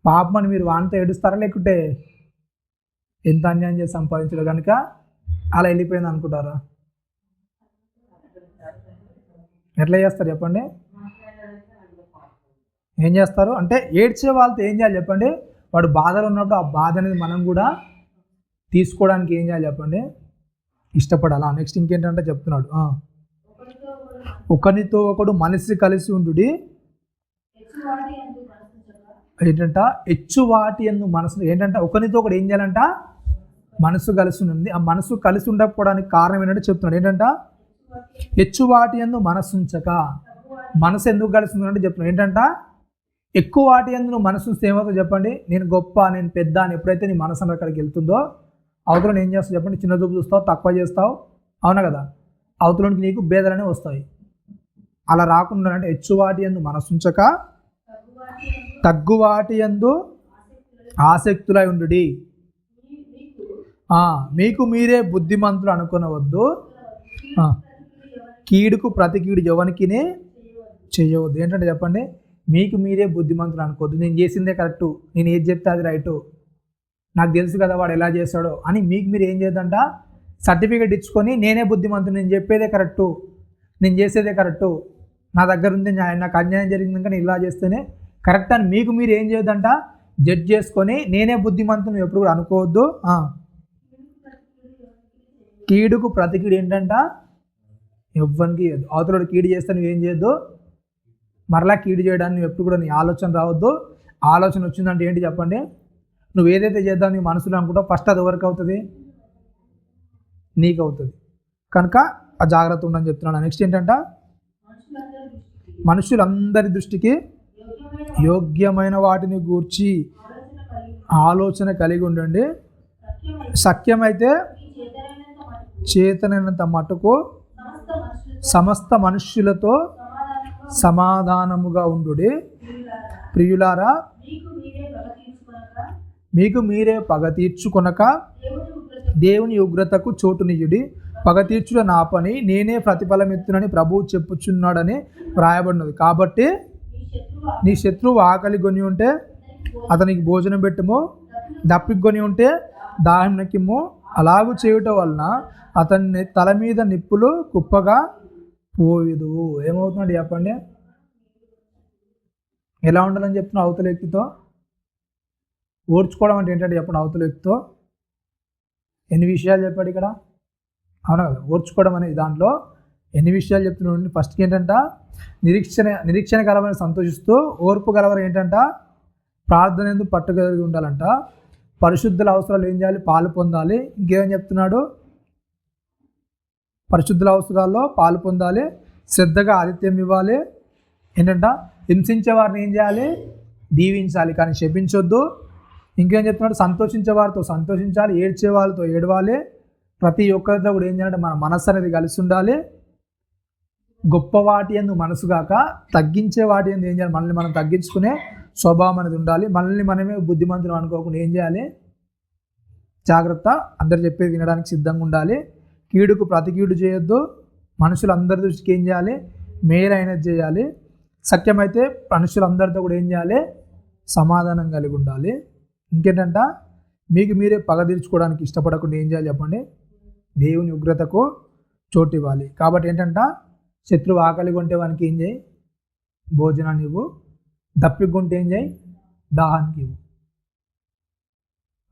పాపమని మీరు వానితో ఏడుస్తారా, లేకుంటే ఎంత అన్యాయం చేసి సంపాదించడం కనుక అలా వెళ్ళిపోయింది అనుకుంటారా, ఎట్లా చేస్తారు చెప్పండి, ఏం చేస్తారు అంటే ఏడ్చే వాళ్ళతో ఏం చేయాలి చెప్పండి, వాడు బాధలో ఉన్నప్పుడు ఆ బాధ అనేది మనం కూడా తీసుకోవడానికి ఏం చేయాలి చెప్పండి, ఇష్టపడాలా. నెక్స్ట్ ఇంకేంటంటే చెప్తున్నాడు, ఒకరితో ఒకడు మనసు కలిసి ఉండు, ఏంటంట హెచ్చువాటి యందు మనసు, ఏంటంటే ఒకరితో ఒకడు ఏం చేయాలంట, మనసు కలిసి ఉంది. ఆ మనసు కలిసి ఉండకపోవడానికి కారణం ఏంటంటే చెప్తున్నాడు, ఏంటంట హెచ్చువాటి యందు మనసు ఉంచక. మనసు ఎందుకు కలిసి ఉందంటే చెప్తున్నాడు, ఏంటంట ఎక్కువ వాటి యందు నువ్వు మనసు ఉంచితే ఏమవుతుందో చెప్పండి, నేను గొప్ప, నేను పెద్ద అని ఎప్పుడైతే నీ మనసు అక్కడికి వెళ్తుందో అవతలను ఏం చేస్తావు చెప్పండి, చిన్న చూపు చూస్తావు, తక్కువ చేస్తావు, అవునా కదా. అవతలకి నీకు భేదాలనే వస్తాయి. అలా రాకుండా అంటే హెచ్చువాటి యందు మనసు ఉంచక తగ్గువాటి యందు ఆసక్తులై ఉండు, మీకు మీరే బుద్ధిమంతులు అనుకునవద్దు, కీడుకు ప్రతి కీడు ఎవరికి చేయవద్దు. ఏంటంటే చెప్పండి, మీకు మీరే బుద్ధిమంతులు అనుకోవద్దు, నేను చేసిందే కరెక్టు, నేను ఏది చెప్తే అది రైటు, నాకు తెలుసు కదా వాడు ఎలా చేస్తాడో అని మీకు మీరు ఏం చేద్దంట, సర్టిఫికేట్ ఇచ్చుకొని నేనే బుద్ధిమంతుడు, నేను చెప్పేదే కరెక్టు, నేను చేసేదే కరెక్టు, నా దగ్గర ఉంది న్యాయం, నాకు అన్యాయం జరిగింది కనుక నేను ఇలా చేస్తేనే కరెక్ట్ అని మీకు మీరు ఏం చేయొద్దంట, జడ్జ్ చేసుకొని నేనే బుద్ధిమంతుడు ఎప్పుడు కూడా అనుకోవద్దు. కీడుకు ప్రతి కీడు ఏంటంట, ఎవ్వరికి అవతలోడు కీడు చేస్తే నువ్వేం చేయొద్దు, మరలా కీడు చేయడానికి నువ్వు ఎప్పుడు కూడా నీ ఆలోచన రావద్దు. ఆలోచన వచ్చిందంటే ఏంటి చెప్పండి, నువ్వు ఏదైతే చేద్దాం నీ మనసులో అనుకుంటావు ఫస్ట్ అది ఎవరికి అవుతుంది, నీకు అవుతుంది. కనుక ఆ జాగ్రత్త ఉండని చెప్తున్నాను. నెక్స్ట్ ఏంటంట, మనుషులందరి దృష్టికి యోగ్యమైన వాటిని గూర్చి ఆలోచన కలిగి ఉండండి, సఖ్యమైతే చేతనైనంత మటుకు సమస్త మనుష్యులతో సమాధానముగా ఉండు. ప్రియులారా, మీకు మీరే పగ తీర్చుకొనక దేవుని ఉగ్రతకు చోటునియుడి. పగ తీర్చుట నా పని, నేనే ప్రతిఫలమిత్తునని ప్రభువు చెప్పుచున్నాడని వ్రాయబడినది. కాబట్టి నీ శత్రువు ఆకలి కొని ఉంటే అతనికి భోజనం పెట్టుము, దప్పికి కొని ఉంటే దాహంకిమ్ము. అలాగూ చేయుట వలన అతన్ని తల మీద నిప్పులు కుప్పగా పోయేదు. ఏమవుతున్నాడు చెప్పండి, ఎలా ఉండాలని చెప్తున్నా అవతల వ్యక్తితో? ఓర్చుకోవడం అంటే ఏంటంటే చెప్పండి, అవతల వ్యక్తితో ఎన్ని విషయాలు చెప్పాడు ఇక్కడ? అవునా కదా? ఓర్చుకోవడం అనేది దాంట్లో ఎన్ని విషయాలు చెప్తున్నాడు? ఫస్ట్కి ఏంటంట, నిరీక్షణ కలవని సంతోషిస్తూ, ఓర్పు కలవని ఏంటంట, ప్రార్థన ఎందుకు పట్టుదలగా ఉండాలంట, పరిశుద్ధుల అవసరాలు ఏం చేయాలి? పాలు పొందాలి. ఇంకేం చెప్తున్నాడు? పరిశుద్ధుల అవసరాల్లో పాలు పొందాలి, శ్రద్ధగా ఆతిథ్యం ఇవ్వాలి. ఏంటంట, హింసించే వారిని ఏం చేయాలి? దీవించాలి, కానీ శపించొద్దు. ఇంకేం చెప్తున్నాడు? సంతోషించే వారితో సంతోషించాలి, ఏడ్చే వాళ్ళతో ఏడవాలి. ప్రతి ఒక్కరితో కూడా ఏం చేయాలంటే మన మనస్సు అనేది కలిసి ఉండాలి. గొప్ప వాటి యందు మనసు కాక తగ్గించే వాటి యందు ఏం చేయాలి? మనల్ని మనం తగ్గించుకునే స్వభావం అనేది ఉండాలి. మనల్ని మనమే బుద్ధిమంతులు అనుకోకుండా ఏం చేయాలి? జాగ్రత్త, అందరు చెప్పేది వినడానికి సిద్ధంగా ఉండాలి. కీడుకు ప్రతి కీడు చేయొద్దు. మనుషులందరి దృష్టికి ఏం చేయాలి? మేలైనది చేయాలి. సత్యమైతే మనుషులందరితో కూడా ఏం చేయాలి? సమాధానం కలిగి ఉండాలి. ఇంకేంటంట, మీకు మీరే పగ తీర్చుకోవడానికి ఇష్టపడకుండా ఏం చేయాలి చెప్పండి? దేవుని ఉగ్రతకు చోటు ఇవ్వాలి. కాబట్టి ఏంటంట, శత్రువు ఆకలి కొంటే వానికి ఏం చేయి? భోజనాన్ని ఇవ్వు. దప్పికొంటే ఏం చేయి? దాహానికి ఇవ్వు.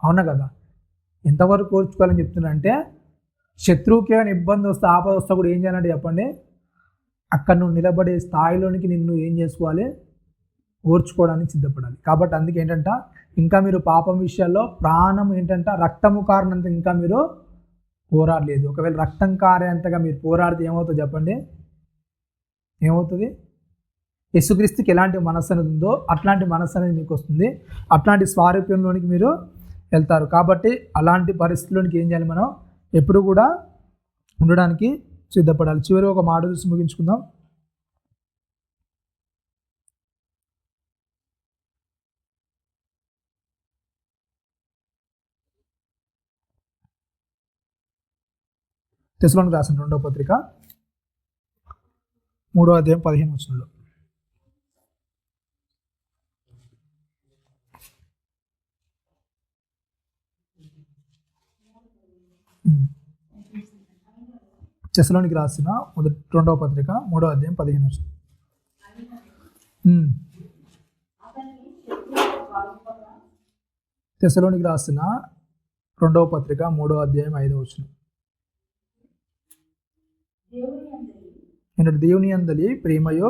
అవునా కదా? ఎంతవరకు కోర్చుకోవాలని చెప్తున్నారంటే, శత్రువుకి ఏమైనా ఇబ్బంది వస్తే, ఆపద వస్తే కూడా ఏం చేయాలంటే చెప్పండి, అక్కడ నువ్వు నిలబడే స్థాయిలోనికి నిన్ను ఏం చేసుకోవాలి? ఓర్చుకోవడానికి సిద్ధపడాలి. కాబట్టి అందుకే ఏంటంట, ఇంకా మీరు పాపం విషయాల్లో ప్రాణం ఏంటంట, రక్తము కారణంత ఇంకా మీరు పోరాడలేదు. ఒకవేళ రక్తం కారేంతగా మీరు పోరాడితే ఏమవుతుందో చెప్పండి? ఏమవుతుంది? యేసుక్రీస్తుకి ఎలాంటి మనస్సు అనేది ఉందో అట్లాంటి మనస్సు అనేది మీకు వస్తుంది. అట్లాంటి స్వారూప్యంలోనికి మీరు వెళ్తారు. కాబట్టి అలాంటి పరిస్థితుల్లోనికి ఏం చేయాలి? మనం ఎప్పుడు కూడా ఉండడానికి సిద్ధపడాలి. చివరి ఒక మాట చూసి ముగించుకుందాం. తెస్సలోనికి రాసిన 2వ పత్రిక 3వ అధ్యాయం 15వ వచనంలో, తెస్సలోనికి రాసిన 2వ పత్రిక 3వ అధ్యాయం 15వ వచనం. తెస్సలోనికి రాసిన 2వ పత్రిక 3వ అధ్యాయం 5వ వచనం. ఏంటంటే, దేవుని యందలి ప్రేమయో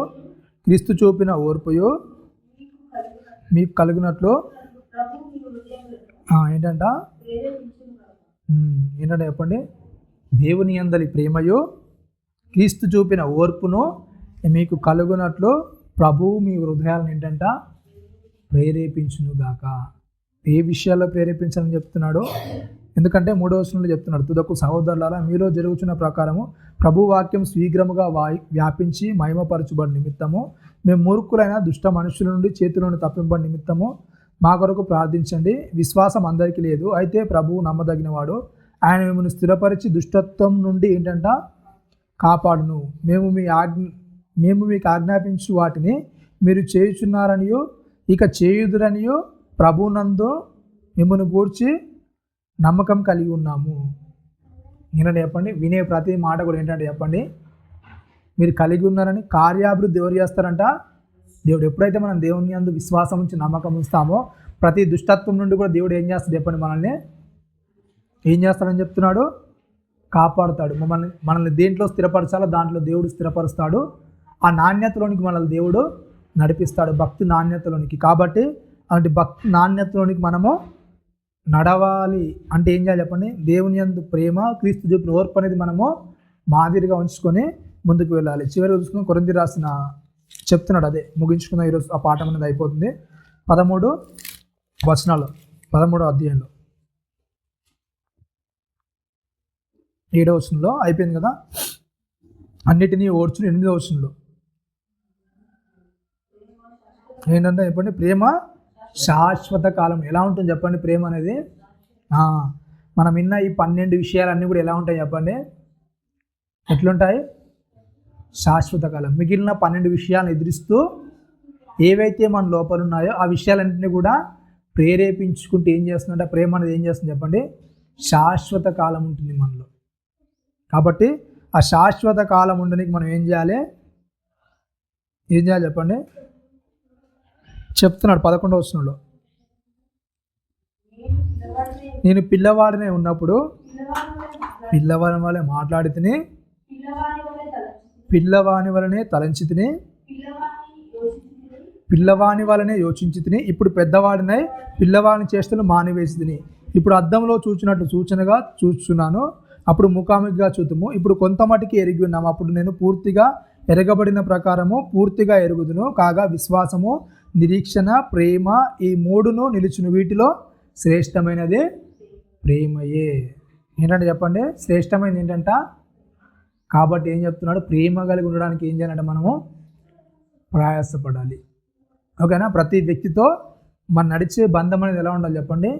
క్రీస్తు చూపిన ఓర్పుయో మీకు కలుగునట్లు ఏంటంట చెప్పండి, దేవుని యందలి ప్రేమయో క్రీస్తు చూపిన ఓర్పును మీకు కలుగునట్లు ప్రభువు మీ హృదయాలను ఏంటంట ప్రేరేపించునుగాక. ఏ విషయాల్లో ప్రేరేపించాలని చెప్తున్నాడు? ఎందుకంటే 3వ వచనంలో చెప్తున్నాడు, తుదకు సహోదరులారా, మీలో జరుగుతున్న ప్రకారము ప్రభు వాక్యం శీఘ్రముగా వ్యాపించి మహిమపరచుబడి నిమిత్తము మేము మూర్ఖులైన దుష్ట మనుషుల నుండి చేతులను తప్పింపడి నిమిత్తము మా కొరకు ప్రార్థించండి. విశ్వాసం అందరికీ లేదు, అయితే ప్రభువు నమ్మదగినవాడు, ఆయన మిమ్మల్ని స్థిరపరిచి దుష్టత్వం నుండి ఏంటంట కాపాడును. మేము మీకు ఆజ్ఞాపించు వాటిని మీరు చేయుచున్నారనియో ఇక చేయుదురనియో ప్రభునందు మిమ్మల్ని గూర్చి నమ్మకం కలిగి ఉన్నాము. ఏంటంటే చెప్పండి, వినే ప్రతి మాట కూడా ఏంటంటే చెప్పండి, మీరు కలిగి ఉన్నారని. కార్యాభివృద్ధి ఎవరు చేస్తారంట? దేవుడు. ఎప్పుడైతే మనం దేవుని యందు విశ్వాసం ఉంచి నమ్మకం ఉంచుతామో ప్రతి దుష్టత్వం నుండి కూడా దేవుడు ఏం చేస్తాడు చెప్పండి? మనల్ని ఏం చేస్తాడని చెప్తున్నాడు? కాపాడుతాడు. మనల్ని దేంట్లో స్థిరపరచాలో దాంట్లో దేవుడు స్థిరపరుస్తాడు. ఆ నాణ్యతలోనికి మనల్ని దేవుడు నడిపిస్తాడు, భక్తి నాణ్యతలోనికి. కాబట్టి అలాంటి భక్తి నాణ్యతలోనికి మనము నడవాలి. అంటే ఏం చేయాలి చెప్పండి? దేవుని యందు ప్రేమ, క్రీస్తు చూపిన ఓర్పు అనేది మనము మాదిరిగా ఉంచుకొని ముందుకు వెళ్ళాలి. చివరికి చూసుకుని కొరింథీ రాసిన చెప్తున్నాడు, అదే ముగించుకున్న ఈరోజు ఆ పాఠం అనేది అయిపోతుంది. 13 వచనాలు 13వ అధ్యాయంలో 7వ వచనంలో అయిపోయింది కదా. అన్నిటినీ ఓర్చుని 8వ వచనంలో ఏంటంటే చెప్పండి, ప్రేమ శాశ్వత కాలం. ఎలా ఉంటుంది చెప్పండి ప్రేమ అనేది? మనం విన్న ఈ 12 విషయాలన్నీ కూడా ఎలా ఉంటాయి చెప్పండి? ఎట్లుంటాయి? శాశ్వత కాలం. మిగిలిన 12 విషయాలను ఎదురిస్తూ ఏవైతే మన లోపల ఉన్నాయో ఆ విషయాలన్నింటినీ కూడా ప్రేరేపించుకుంటూ ఏం చేస్తుందంటే ప్రేమ అనేది ఏం చేస్తుంది చెప్పండి? శాశ్వత కాలం ఉంటుంది మనలో. కాబట్టి ఆ శాశ్వత కాలం ఉండడానికి మనం ఏం చేయాలి చెప్పండి? చెప్తున్నాడు 11వ వచనంలో. నేను పిల్లవాడినే ఉన్నప్పుడు పిల్లవాడి వలె మాట్లాడి తిని, పిల్లవాని వలనే తలంచి తిని, పిల్లవాని వలనే యోచించి తిని, ఇప్పుడు పెద్దవాడినై పిల్లవాని చేష్టలు మానివేసి తిని. ఇప్పుడు అద్దంలో చూచినట్లు సూచనగా చూస్తున్నాను, అప్పుడు ముఖాముఖిగా చూతుము. ఇప్పుడు కొంత మటుకి ఎరిగి ఉన్నాము, అప్పుడు నేను పూర్తిగా ఎరగబడిన ప్రకారము పూర్తిగా ఎరుగుదును. కాగా విశ్వాసము, నిరీక్షణ, ప్రేమ ఈ మూడును నిలుచును. వీటిలో శ్రేష్టమైనది ప్రేమయే. ఏంటంటే చెప్పండి, శ్రేష్టమైనది ఏంటంట? కాబట్టి ఏం చెప్తున్నాడు? ప్రేమ కలిగి ఉండడానికి ఏం చేయాలంటే మనము ప్రయాసపడాలి. ఓకేనా? ప్రతి వ్యక్తితో మన నడిచే బంధం అనేది ఎలా ఉండాలి చెప్పండి?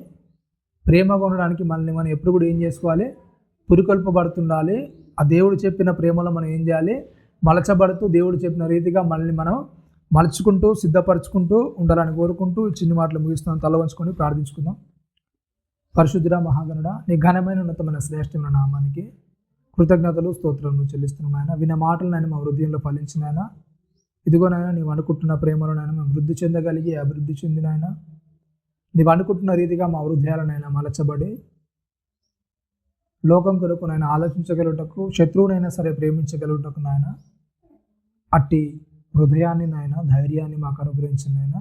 ప్రేమగా ఉండడానికి మనల్ని మనం ఎప్పుడు కూడా ఏం చేసుకోవాలి? పురికొల్పబడుతుండాలి. ఆ దేవుడు చెప్పిన ప్రేమలో మనం ఏం చేయాలి? మలచబడుతూ దేవుడు చెప్పిన రీతిగా మనల్ని మనం మలుచుకుంటూ సిద్ధపరచుకుంటూ ఉండాలని కోరుకుంటూ చిన్ని మాటలు ముగిస్తున్నాం. తల వంచుకొని ప్రార్థించుకుందాం. పరిశుద్ధుడా మహాగణుడా, నీ ఘనమైన ఉన్నతమైన శ్రేష్టమైన నామానికి కృతజ్ఞతలు స్తోత్రములు చెల్లిస్తున్నాం ఆయన. విన్న మాటలు నాయన మా హృదయంలో ఫలించిన ఆయన. ఇదిగోనైనా నీవు అనుకుంటున్న ప్రేమలోనైనా మేము వృద్ధి చెందగలిగి అభివృద్ధి చెందిన ఆయన, నీవు అనుకుంటున్న రీతిగా మా హృదయాలనైనా మలచబడి లోకం కొరకు నాయన ఆలోచించగలుగుటకు, శత్రువునైనా సరే ప్రేమించగలుగుటకు నాయన అట్టి హృదయాన్ని నాయన ధైర్యాన్ని మాకు అనుగ్రహించిన నాయన,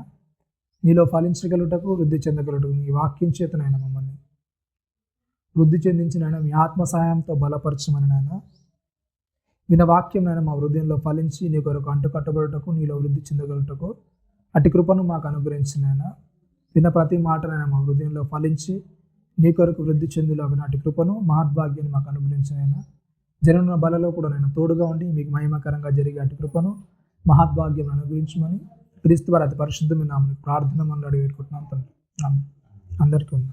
నీలో ఫలించగలుగుటకు వృద్ధి చెందగలుగుటకు నీ వాక్యం చేత నాయన మమ్మల్ని వృద్ధి చెందించిన ఆయన మీ ఆత్మ సహాయంతో బలపరచమని నాయన, విన్న వాక్యం నాయన మా హృదయంలో ఫలించి నీ కొరకు అంటుకట్టబడుటకు, నీలో వృద్ధి చెందగలుగుటకు అట్టి కృపను మాకు అనుగ్రహించిన ఆయన, విన్న ప్రతి మాట నాయన మా హృదయంలో ఫలించి నీ కొరకు వృద్ధి చెందులాగా నాటి కృపను మహద్భాగ్యాన్ని మాకు అనుగ్రహించిన ఆయన, జరుగుతున్న బలలో కూడా నేను తోడుగా ఉండి మీకు మహిమకరంగా జరిగే అటు కృపను మహద్భాగ్యం అనుగ్రహించమని క్రీస్తు వారి అతి పరిశుద్ధమైన నామమున ప్రార్థన మనం అడిగి పెట్టుకుంటున్నాం తండ్రి. అందరికీ ఉంది.